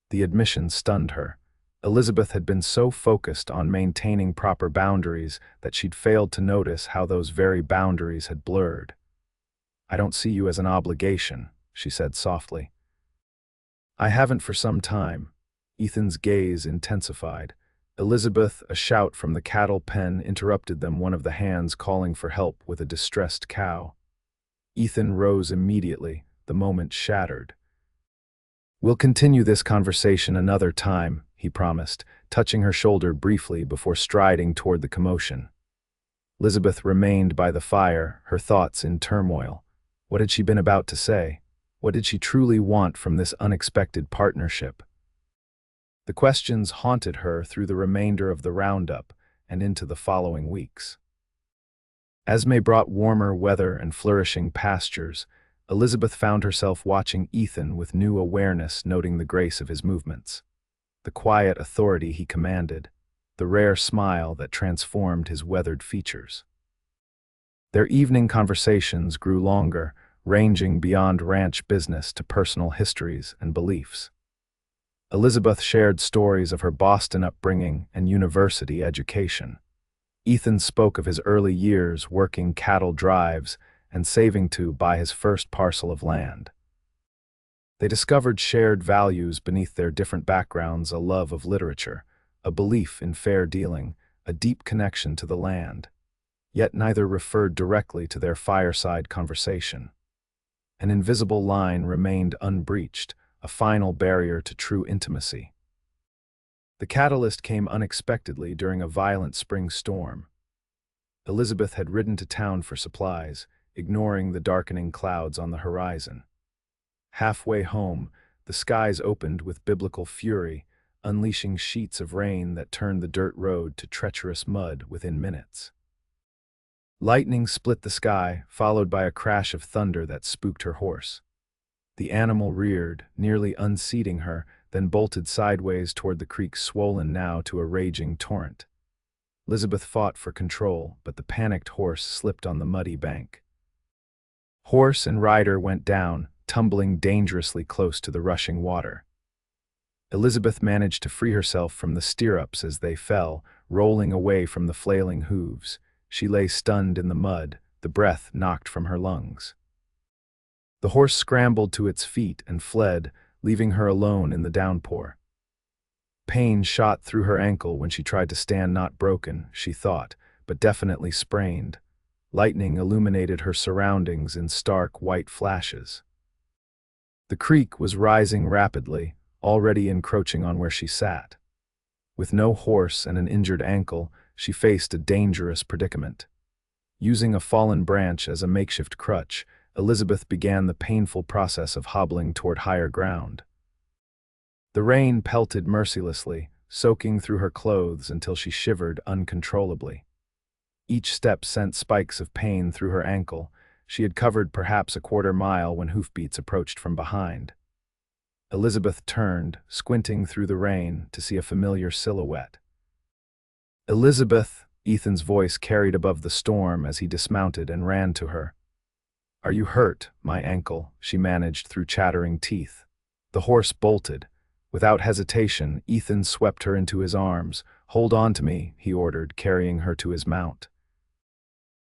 Speaker 1: The admission stunned her. Elizabeth had been so focused on maintaining proper boundaries that she'd failed to notice how those very boundaries had blurred. "I don't see you as an obligation," she said softly. I haven't for some time. Ethan's gaze intensified. Elizabeth, a shout from the cattle pen interrupted them, one of the hands calling for help with a distressed cow. Ethan rose immediately, the moment shattered. We'll continue this conversation another time, he promised, touching her shoulder briefly before striding toward the commotion. Elizabeth remained by the fire, her thoughts in turmoil. What had she been about to say? What did she truly want from this unexpected partnership? The questions haunted her through the remainder of the roundup and into the following weeks. Esme brought warmer weather and flourishing pastures. Elizabeth found herself watching Ethan with new awareness, noting the grace of his movements, the quiet authority he commanded, the rare smile that transformed his weathered features. Their evening conversations grew longer, ranging beyond ranch business to personal histories and beliefs. Elizabeth shared stories of her Boston upbringing and university education. Ethan spoke of his early years working cattle drives and saving to buy his first parcel of land. They discovered shared values beneath their different backgrounds: a love of literature, a belief in fair dealing, a deep connection to the land. Yet neither referred directly to their fireside conversation. An invisible line remained unbreached, a final barrier to true intimacy. The catalyst came unexpectedly during a violent spring storm. Elizabeth had ridden to town for supplies, ignoring the darkening clouds on the horizon. Halfway home, the skies opened with biblical fury, unleashing sheets of rain that turned the dirt road to treacherous mud within minutes. Lightning split the sky, followed by a crash of thunder that spooked her horse. The animal reared, nearly unseating her, then bolted sideways toward the creek, swollen now to a raging torrent. Elizabeth fought for control, but the panicked horse slipped on the muddy bank. Horse and rider went down, tumbling dangerously close to the rushing water. Elizabeth managed to free herself from the stirrups as they fell, rolling away from the flailing hooves. She lay stunned in the mud, the breath knocked from her lungs. The horse scrambled to its feet and fled, leaving her alone in the downpour. Pain shot through her ankle when she tried to stand, not broken, she thought, but definitely sprained. Lightning illuminated her surroundings in stark white flashes. The creek was rising rapidly, already encroaching on where she sat. With no horse and an injured ankle, she faced a dangerous predicament. Using a fallen branch as a makeshift crutch, Elizabeth began the painful process of hobbling toward higher ground. The rain pelted mercilessly, soaking through her clothes until she shivered uncontrollably. Each step sent spikes of pain through her ankle. She had covered perhaps a quarter-mile when hoofbeats approached from behind. Elizabeth turned, squinting through the rain to see a familiar silhouette. "Elizabeth," Ethan's voice carried above the storm as he dismounted and ran to her. "Are you hurt, my ankle?" she managed through chattering teeth. The horse bolted. Without hesitation, Ethan swept her into his arms. "Hold on to me," he ordered, carrying her to his mount.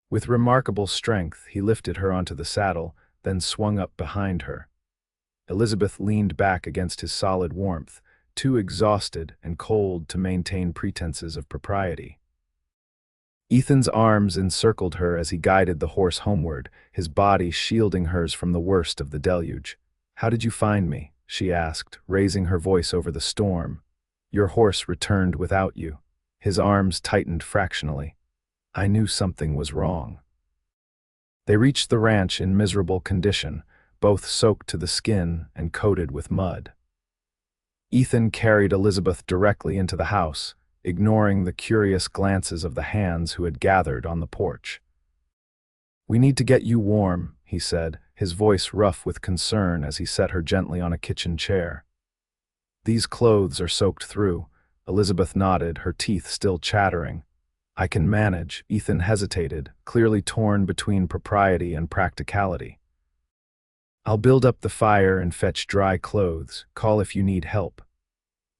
Speaker 1: With remarkable strength, he lifted her onto the saddle, then swung up behind her. Elizabeth leaned back against his solid warmth, too exhausted and cold to maintain pretenses of propriety. Ethan's arms encircled her as he guided the horse homeward, his body shielding hers from the worst of the deluge. "How did you find me?" she asked, raising her voice over the storm. "Your horse returned without you." His arms tightened fractionally. "I knew something was wrong." They reached the ranch in miserable condition, both soaked to the skin and coated with mud. Ethan carried Elizabeth directly into the house, ignoring the curious glances of the hands who had gathered on the porch. "We need to get you warm," he said, his voice rough with concern as he set her gently on a kitchen chair. "These clothes are soaked through." Elizabeth nodded, her teeth still chattering. "I can manage." Ethan hesitated, clearly torn between propriety and practicality. "I'll build up the fire and fetch dry clothes. Call if you need help."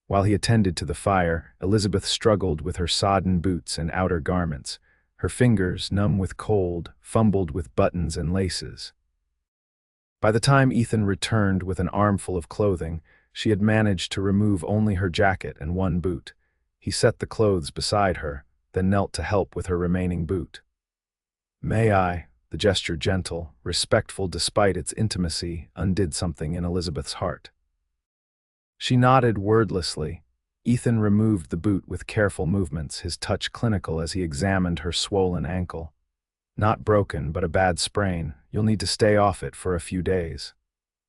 Speaker 1: While he attended to the fire, Elizabeth struggled with her sodden boots and outer garments. Her fingers, numb with cold, fumbled with buttons and laces. By the time Ethan returned with an armful of clothing, She had managed to remove only her jacket and one boot. He set the clothes beside her, then knelt to help with her remaining boot. "May I?" The gesture, gentle, respectful despite its intimacy, undid something in Elizabeth's heart. She nodded wordlessly. Ethan removed the boot with careful movements, his touch clinical as he examined her swollen ankle. "Not broken, but a bad sprain. You'll need to stay off it for a few days."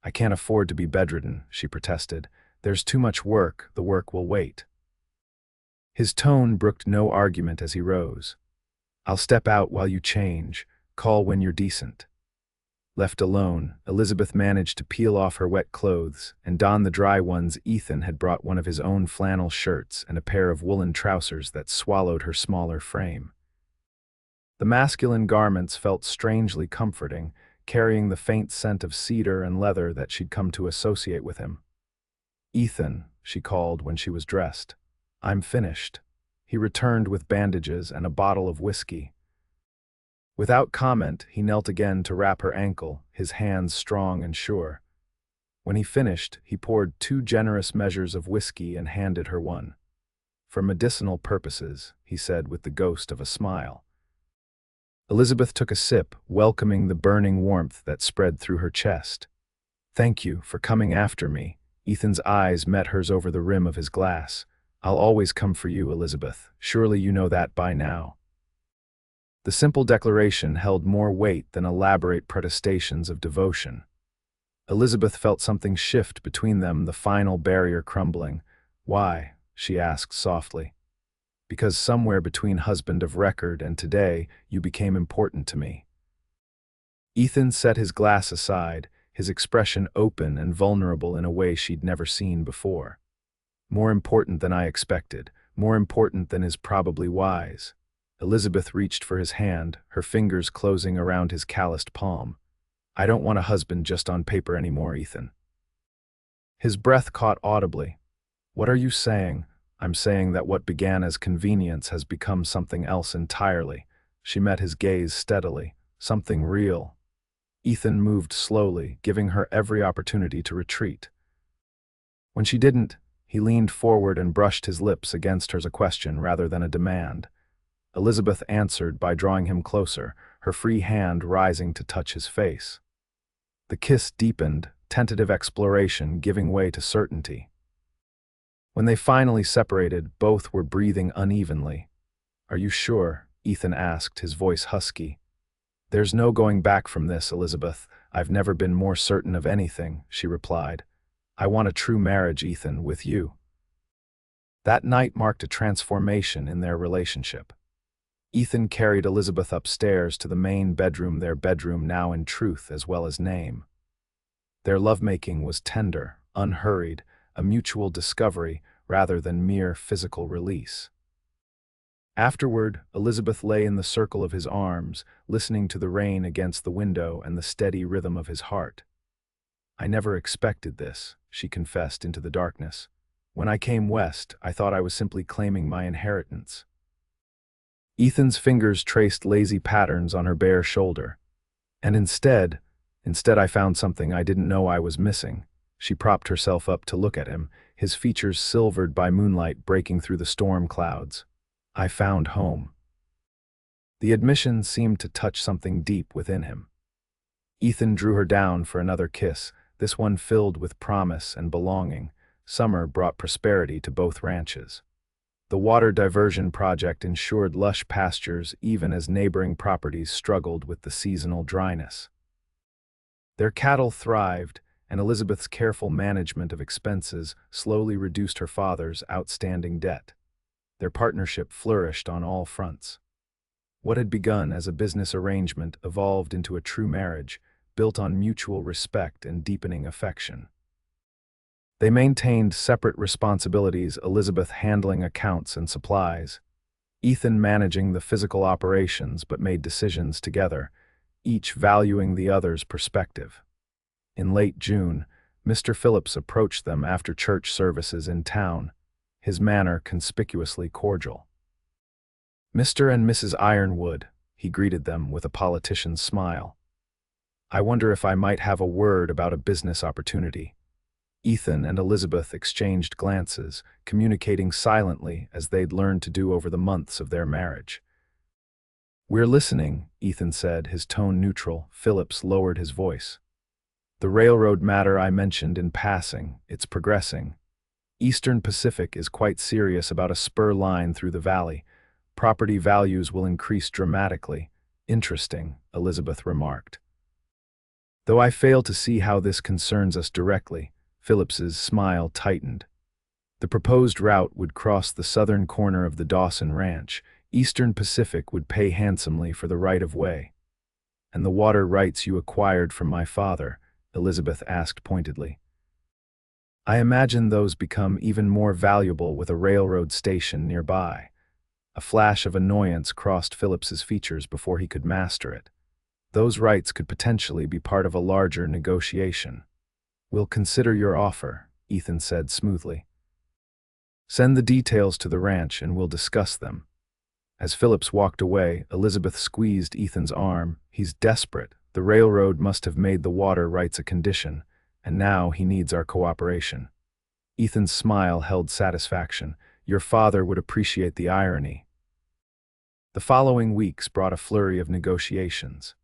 Speaker 1: "I can't afford to be bedridden," she protested. "There's too much work. The work will wait." His tone brooked no argument as he rose. "I'll step out while you change. Call when you're decent." Left alone, Elizabeth managed to peel off her wet clothes and don the dry ones. Ethan had brought one of his own flannel shirts and a pair of woolen trousers that swallowed her smaller frame. The masculine garments felt strangely comforting, carrying the faint scent of cedar and leather that she'd come to associate with him. "Ethan," she called when she was dressed. "I'm finished." He returned with bandages and a bottle of whiskey. Without comment, he knelt again to wrap her ankle, his hands strong and sure. When he finished, he poured 2 generous measures of whiskey and handed her one. "For medicinal purposes," he said with the ghost of a smile. Elizabeth took a sip, welcoming the burning warmth that spread through her chest. "Thank you for coming after me." Ethan's eyes met hers over the rim of his glass. "I'll always come for you, Elizabeth. Surely you know that by now." The simple declaration held more weight than elaborate protestations of devotion. Elizabeth felt something shift between them, the final barrier crumbling. "Why?" she asked softly. "Because somewhere between husband of record and today, you became important to me." Ethan set his glass aside, his expression open and vulnerable in a way she'd never seen before. "More important than I expected, more important than is probably wise." Elizabeth reached for his hand, her fingers closing around his calloused palm. "I don't want a husband just on paper anymore, Ethan." His breath caught audibly. "What are you saying?" "I'm saying that what began as convenience has become something else entirely." She met his gaze steadily. "Something real." Ethan moved slowly, giving her every opportunity to retreat. When she didn't, he leaned forward and brushed his lips against hers, a question rather than a demand. Elizabeth answered by drawing him closer, her free hand rising to touch his face. The kiss deepened, tentative exploration giving way to certainty. When they finally separated, both were breathing unevenly. "Are you sure?" Ethan asked, his voice husky. "There's no going back from this, Elizabeth. I've never been more certain of anything," she replied. "I want a true marriage, Ethan, with you." That night marked a transformation in their relationship. Ethan carried Elizabeth upstairs to the main bedroom, their bedroom now in truth as well as name. Their lovemaking was tender, unhurried, a mutual discovery rather than mere physical release. Afterward, Elizabeth lay in the circle of his arms, listening to the rain against the window and the steady rhythm of his heart. "I never expected this," she confessed into the darkness. "When I came west, I thought I was simply claiming my inheritance." Ethan's fingers traced lazy patterns on her bare shoulder. "And instead I found something I didn't know I was missing." She propped herself up to look at him, his features silvered by moonlight breaking through the storm clouds. "I found home." The admission seemed to touch something deep within him. Ethan drew her down for another kiss, this one filled with promise and belonging. Summer brought prosperity to both ranches. The water diversion project ensured lush pastures even as neighboring properties struggled with the seasonal dryness. Their cattle thrived, and Elizabeth's careful management of expenses slowly reduced her father's outstanding debt. Their partnership flourished on all fronts. What had begun as a business arrangement evolved into a true marriage, built on mutual respect and deepening affection. They maintained separate responsibilities, Elizabeth handling accounts and supplies, Ethan managing the physical operations but made decisions together, each valuing the other's perspective. In late June, Mr. Phillips approached them after church services in town, his manner conspicuously cordial. "Mr. and Mrs. Ironwood," he greeted them with a politician's smile. "I wonder if I might have a word about a business opportunity." Ethan and Elizabeth exchanged glances, communicating silently as they'd learned to do over the months of their marriage. "We're listening," Ethan said, his tone neutral. Phillips lowered his voice. "The railroad matter I mentioned in passing, it's progressing. Eastern Pacific is quite serious about a spur line through the valley. Property values will increase dramatically." "Interesting," Elizabeth remarked. "Though I fail to see how this concerns us directly." Phillips's smile tightened. "The proposed route would cross the southern corner of the Dawson Ranch. Eastern Pacific would pay handsomely for the right-of-way." "And the water rights you acquired from my father?" Elizabeth asked pointedly. "I imagine those become even more valuable with a railroad station nearby." A flash of annoyance crossed Phillips's features before he could master it. "Those rights could potentially be part of a larger negotiation." "We'll consider your offer," Ethan said smoothly. "Send the details to the ranch and we'll discuss them." As Phillips walked away, Elizabeth squeezed Ethan's arm. "He's desperate. The railroad must have made the water rights a condition, and now he needs our cooperation." Ethan's smile held satisfaction. "Your father would appreciate the irony." The following weeks brought a flurry of negotiations.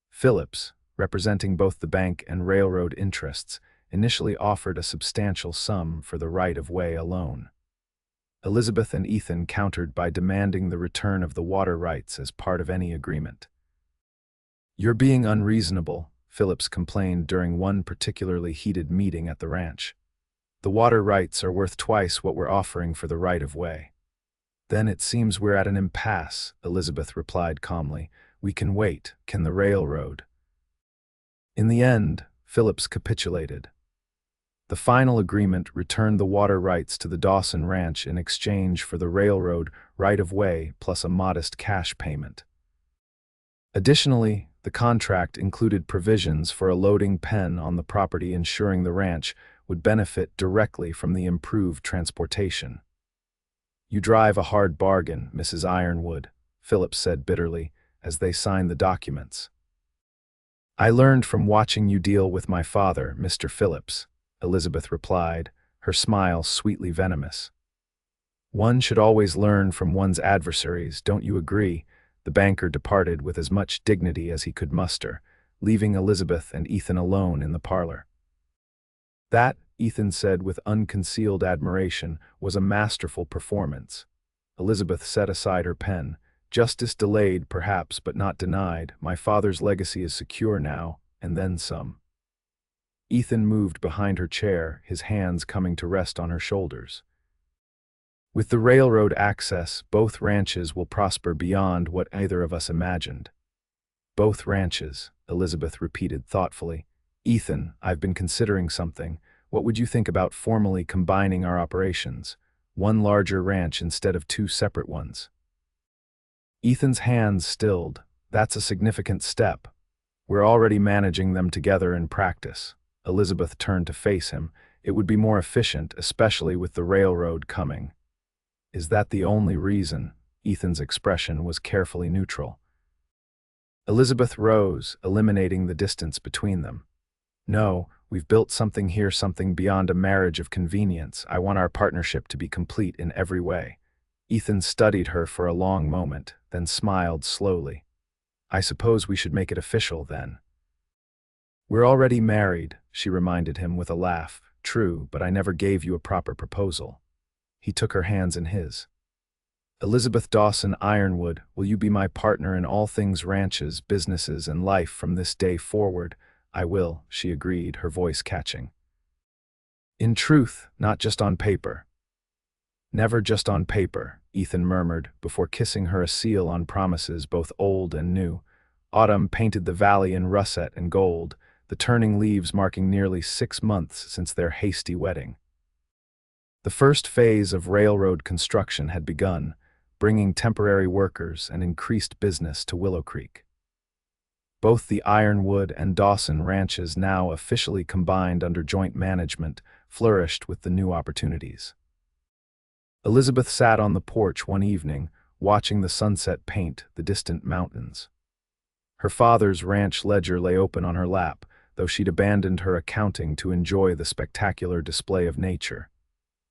Speaker 1: Phillips, representing both the bank and railroad interests, initially offered a substantial sum for the right-of-way alone. Elizabeth and Ethan countered by demanding the return of the water rights as part of any agreement. "You're being unreasonable," Phillips complained during one particularly heated meeting at the ranch. "The water rights are worth twice what we're offering for the right-of-way." "Then it seems we're at an impasse," Elizabeth replied calmly. "We can wait. Can the railroad?" In the end, Phillips capitulated. The final agreement returned the water rights to the Dawson Ranch in exchange for the railroad right-of-way plus a modest cash payment. Additionally, the contract included provisions for a loading pen on the property, ensuring the ranch would benefit directly from the improved transportation. "You drive a hard bargain, Mrs. Ironwood," Phillips said bitterly as they signed the documents. "I learned from watching you deal with my father, Mr. Phillips," Elizabeth replied, her smile sweetly venomous. "One should always learn from one's adversaries, don't you agree?" The banker departed with as much dignity as he could muster, leaving Elizabeth and Ethan alone in the parlor. "That," Ethan said with unconcealed admiration, "was a masterful performance." Elizabeth set aside her pen. "Justice delayed, perhaps, but not denied. My father's legacy is secure now, and then some." Ethan moved behind her chair, his hands coming to rest on her shoulders. "With the railroad access, both ranches will prosper beyond what either of us imagined." "Both ranches," Elizabeth repeated thoughtfully. "Ethan, I've been considering something. What would you think about formally combining our operations? One larger ranch instead of two separate ones?" Ethan's hands stilled. "That's a significant step. We're already managing them together in practice." Elizabeth turned to face him. "It would be more efficient, especially with the railroad coming." "Is that the only reason?" Ethan's expression was carefully neutral. Elizabeth rose, eliminating the distance between them. "No, we've built something here, something beyond a marriage of convenience. I want our partnership to be complete in every way." Ethan studied her for a long moment, then smiled slowly. "I suppose we should make it official, then." "We're already married," she reminded him with a laugh. "True, but I never gave you a proper proposal." He took her hands in his. "Elizabeth Dawson Ironwood, will you be my partner in all things ranches, businesses, and life from this day forward?" "I will," she agreed, her voice catching. "In truth, not just on paper." "Never just on paper," Ethan murmured, before kissing her a seal on promises both old and new. Autumn painted the valley in russet and gold, the turning leaves marking nearly 6 months since their hasty wedding. The first phase of railroad construction had begun, bringing temporary workers and increased business to Willow Creek. Both the Ironwood and Dawson ranches, now officially combined under joint management, flourished with the new opportunities. Elizabeth sat on the porch one evening, watching the sunset paint the distant mountains. Her father's ranch ledger lay open on her lap, though she'd abandoned her accounting to enjoy the spectacular display of nature.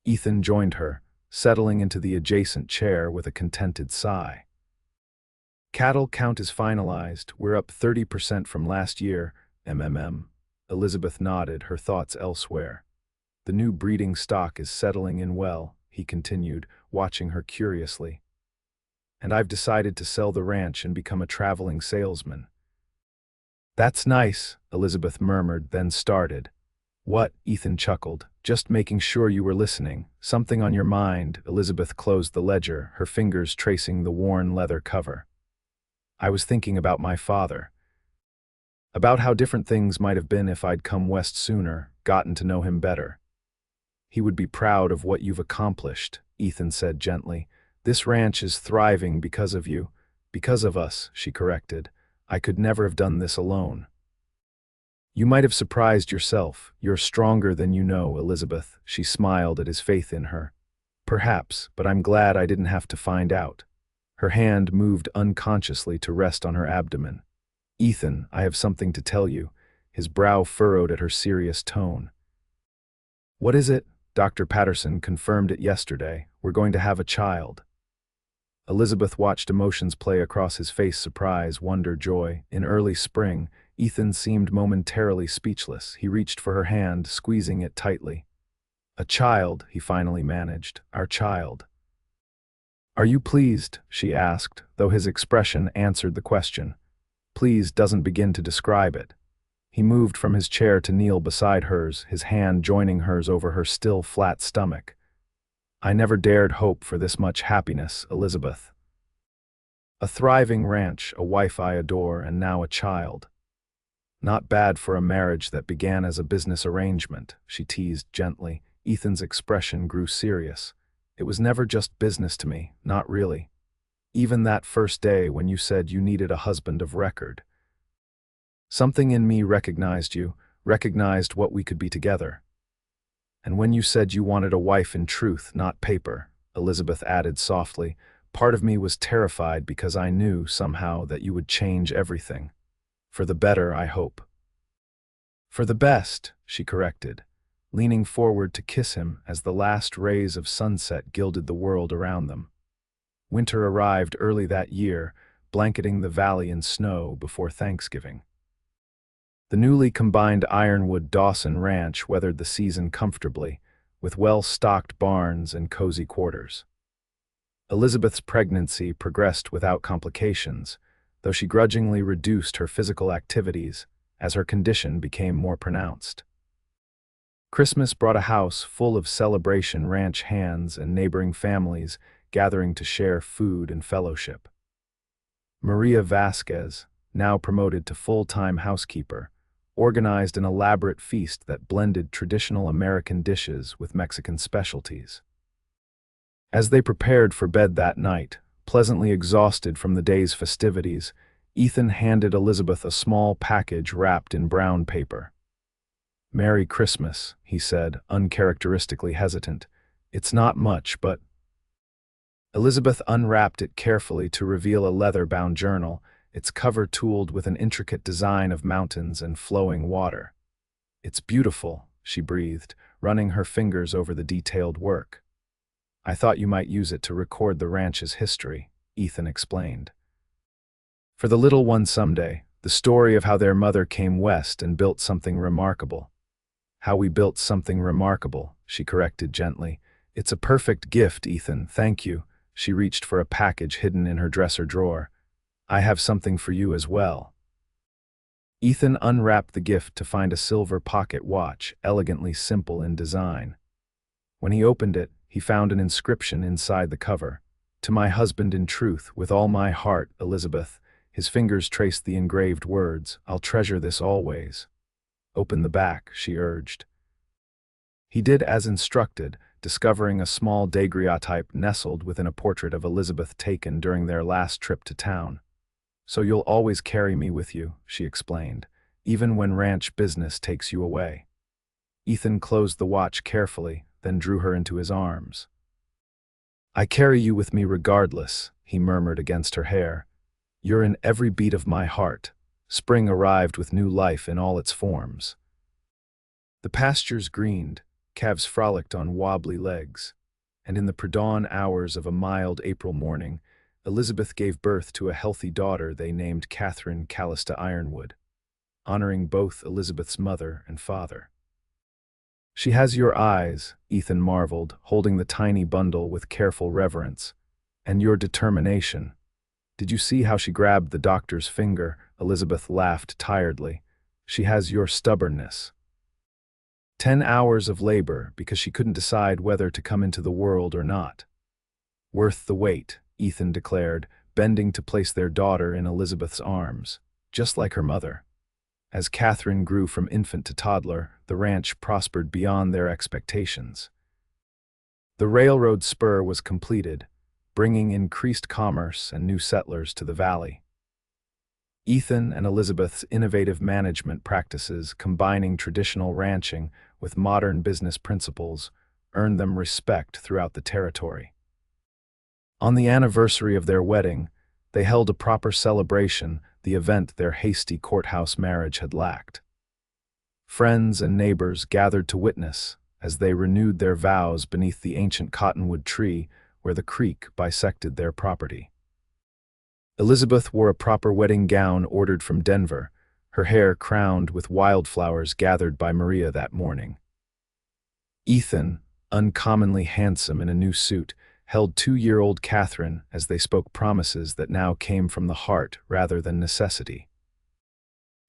Speaker 1: Ethan joined her, settling into the adjacent chair with a contented sigh. Cattle count is finalized. We're up 30% from last year, MMM. Elizabeth nodded, her thoughts elsewhere. The new breeding stock is settling in well, he continued, watching her curiously. And I've decided to sell the ranch and become a traveling salesman. That's nice, Elizabeth murmured, then started. What? Ethan chuckled. Just making sure you were listening. Something on your mind. Elizabeth closed the ledger, her fingers tracing the worn leather cover. I was thinking about my father. About how different things might have been if I'd come west sooner, gotten to know him better. He would be proud of what you've accomplished, Ethan said gently. This ranch is thriving because of you. Because of us, she corrected. I could never have done this alone. You might have surprised yourself. You're stronger than you know, Elizabeth. She smiled at his faith in her. Perhaps, but I'm glad I didn't have to find out. Her hand moved unconsciously to rest on her abdomen. Ethan, I have something to tell you. His brow furrowed at her serious tone. What is it? Dr. Patterson confirmed it yesterday. We're going to have a child. Elizabeth watched emotions play across his face: surprise, wonder, joy. In early spring, Ethan seemed momentarily speechless. He reached for her hand, squeezing it tightly. A child, he finally managed. Our child. Are you pleased? She asked, though his expression answered the question. Pleased doesn't begin to describe it. He moved from his chair to kneel beside hers, his hand joining hers over her still flat stomach. I never dared hope for this much happiness, Elizabeth. A thriving ranch, a wife I adore, and now a child. Not bad for a marriage that began as a business arrangement, she teased gently. Ethan's expression grew serious. It was never just business to me, not really. Even that first day when you said you needed a husband of record. Something in me recognized you, recognized what we could be together. And when you said you wanted a wife in truth, not paper, Elizabeth added softly, part of me was terrified because I knew, somehow, that you would change everything. For the better, I hope. For the best, she corrected, leaning forward to kiss him as the last rays of sunset gilded the world around them. Winter arrived early that year, blanketing the valley in snow before Thanksgiving. The newly combined Ironwood Dawson ranch weathered the season comfortably, with well-stocked barns and cozy quarters. Elizabeth's pregnancy progressed without complications, though she grudgingly reduced her physical activities as her condition became more pronounced. Christmas brought a house full of celebration ranch hands and neighboring families gathering to share food and fellowship. Maria Vasquez, now promoted to full-time housekeeper, organized an elaborate feast that blended traditional American dishes with Mexican specialties. As they prepared for bed that night, pleasantly exhausted from the day's festivities, Ethan handed Elizabeth a small package wrapped in brown paper. "Merry Christmas," he said, uncharacteristically hesitant. "It's not much, but—" Elizabeth unwrapped it carefully to reveal a leather-bound journal, its cover tooled with an intricate design of mountains and flowing water. "It's beautiful," she breathed, running her fingers over the detailed work. "I thought you might use it to record the ranch's history," Ethan explained. "For the little one someday, the story of how their mother came west and built something remarkable." "How we built something remarkable," she corrected gently. "It's a perfect gift, Ethan, thank you." She reached for a package hidden in her dresser drawer. "I have something for you as well." Ethan unwrapped the gift to find a silver pocket watch, elegantly simple in design. When he opened it, he found an inscription inside the cover. "To my husband in truth, with all my heart, Elizabeth." His fingers traced the engraved words. "I'll treasure this always." "Open the back," she urged. He did as instructed, discovering a small daguerreotype nestled within a portrait of Elizabeth taken during their last trip to town. "So you'll always carry me with you," she explained, "even when ranch business takes you away." Ethan closed the watch carefully, then drew her into his arms. "I carry you with me regardless," he murmured against her hair. "You're in every beat of my heart. Spring arrived with new life in all its forms. The pastures greened, calves frolicked on wobbly legs, and in the pre-dawn hours of a mild April morning, Elizabeth gave birth to a healthy daughter they named Catherine Callista Ironwood, honoring both Elizabeth's mother and father. "She has your eyes," Ethan marveled, holding the tiny bundle with careful reverence, "and your determination. Did you see how she grabbed the doctor's finger?" Elizabeth laughed tiredly. "She has your stubbornness." 10 hours of labor because she couldn't decide whether to come into the world or not. "Worth the wait," Ethan declared, bending to place their daughter in Elizabeth's arms, just like her mother. As Catherine grew from infant to toddler, the ranch prospered beyond their expectations. The railroad spur was completed, bringing increased commerce and new settlers to the valley. Ethan and Elizabeth's innovative management practices, combining traditional ranching with modern business principles, earned them respect throughout the territory. On the anniversary of their wedding, they held a proper celebration, the event their hasty courthouse marriage had lacked. Friends and neighbors gathered to witness as they renewed their vows beneath the ancient cottonwood tree where the creek bisected their property. Elizabeth wore a proper wedding gown ordered from Denver, her hair crowned with wildflowers gathered by Maria that morning. Ethan, uncommonly handsome in a new suit, held 2-year-old Catherine as they spoke promises that now came from the heart rather than necessity.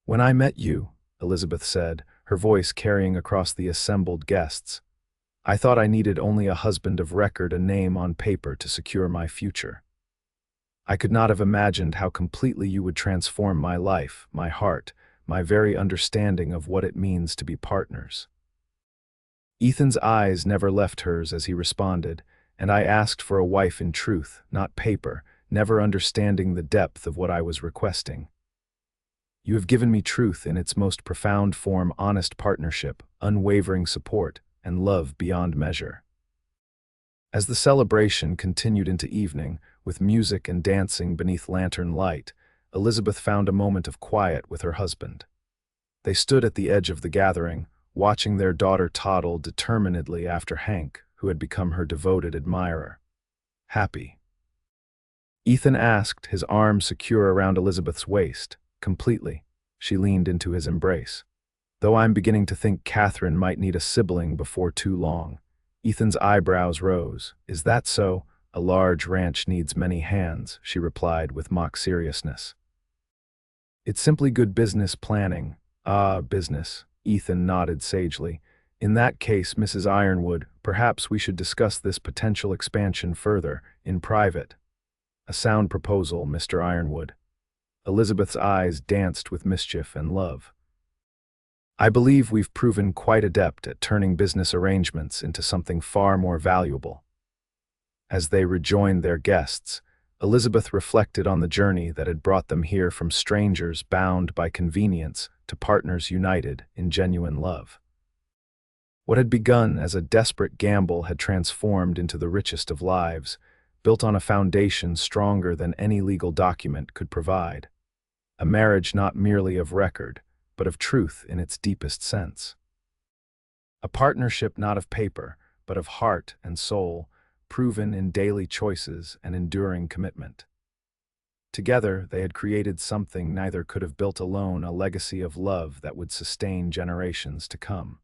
Speaker 1: "When I met you," Elizabeth said, her voice carrying across the assembled guests, "I thought I needed only a husband of record, a name on paper to secure my future. I could not have imagined how completely you would transform my life, my heart, my very understanding of what it means to be partners." Ethan's eyes never left hers as he responded, "And I asked for a wife in truth, not paper, never understanding the depth of what I was requesting. You have given me truth in its most profound form, honest partnership, unwavering support, and love beyond measure." As the celebration continued into evening, with music and dancing beneath lantern light, Elizabeth found a moment of quiet with her husband. They stood at the edge of the gathering, watching their daughter toddle determinedly after Hank, who had become her devoted admirer. "Happy?" Ethan asked, his arm secure around Elizabeth's waist. "Completely." She leaned into his embrace. "Though I'm beginning to think Catherine might need a sibling before too long." Ethan's eyebrows rose. "Is that so? A large ranch needs many hands," she replied with mock seriousness. "It's simply good business planning." "Ah, business." Ethan nodded sagely. "In that case, Mrs. Ironwood, perhaps we should discuss this potential expansion further, in private." "A sound proposal, Mr. Ironwood." Elizabeth's eyes danced with mischief and love. "I believe we've proven quite adept at turning business arrangements into something far more valuable." As they rejoined their guests, Elizabeth reflected on the journey that had brought them here, from strangers bound by convenience to partners united in genuine love. What had begun as a desperate gamble had transformed into the richest of lives, built on a foundation stronger than any legal document could provide. A marriage not merely of record, but of truth in its deepest sense. A partnership not of paper, but of heart and soul, proven in daily choices and enduring commitment. Together, they had created something neither could have built alone, a legacy of love that would sustain generations to come.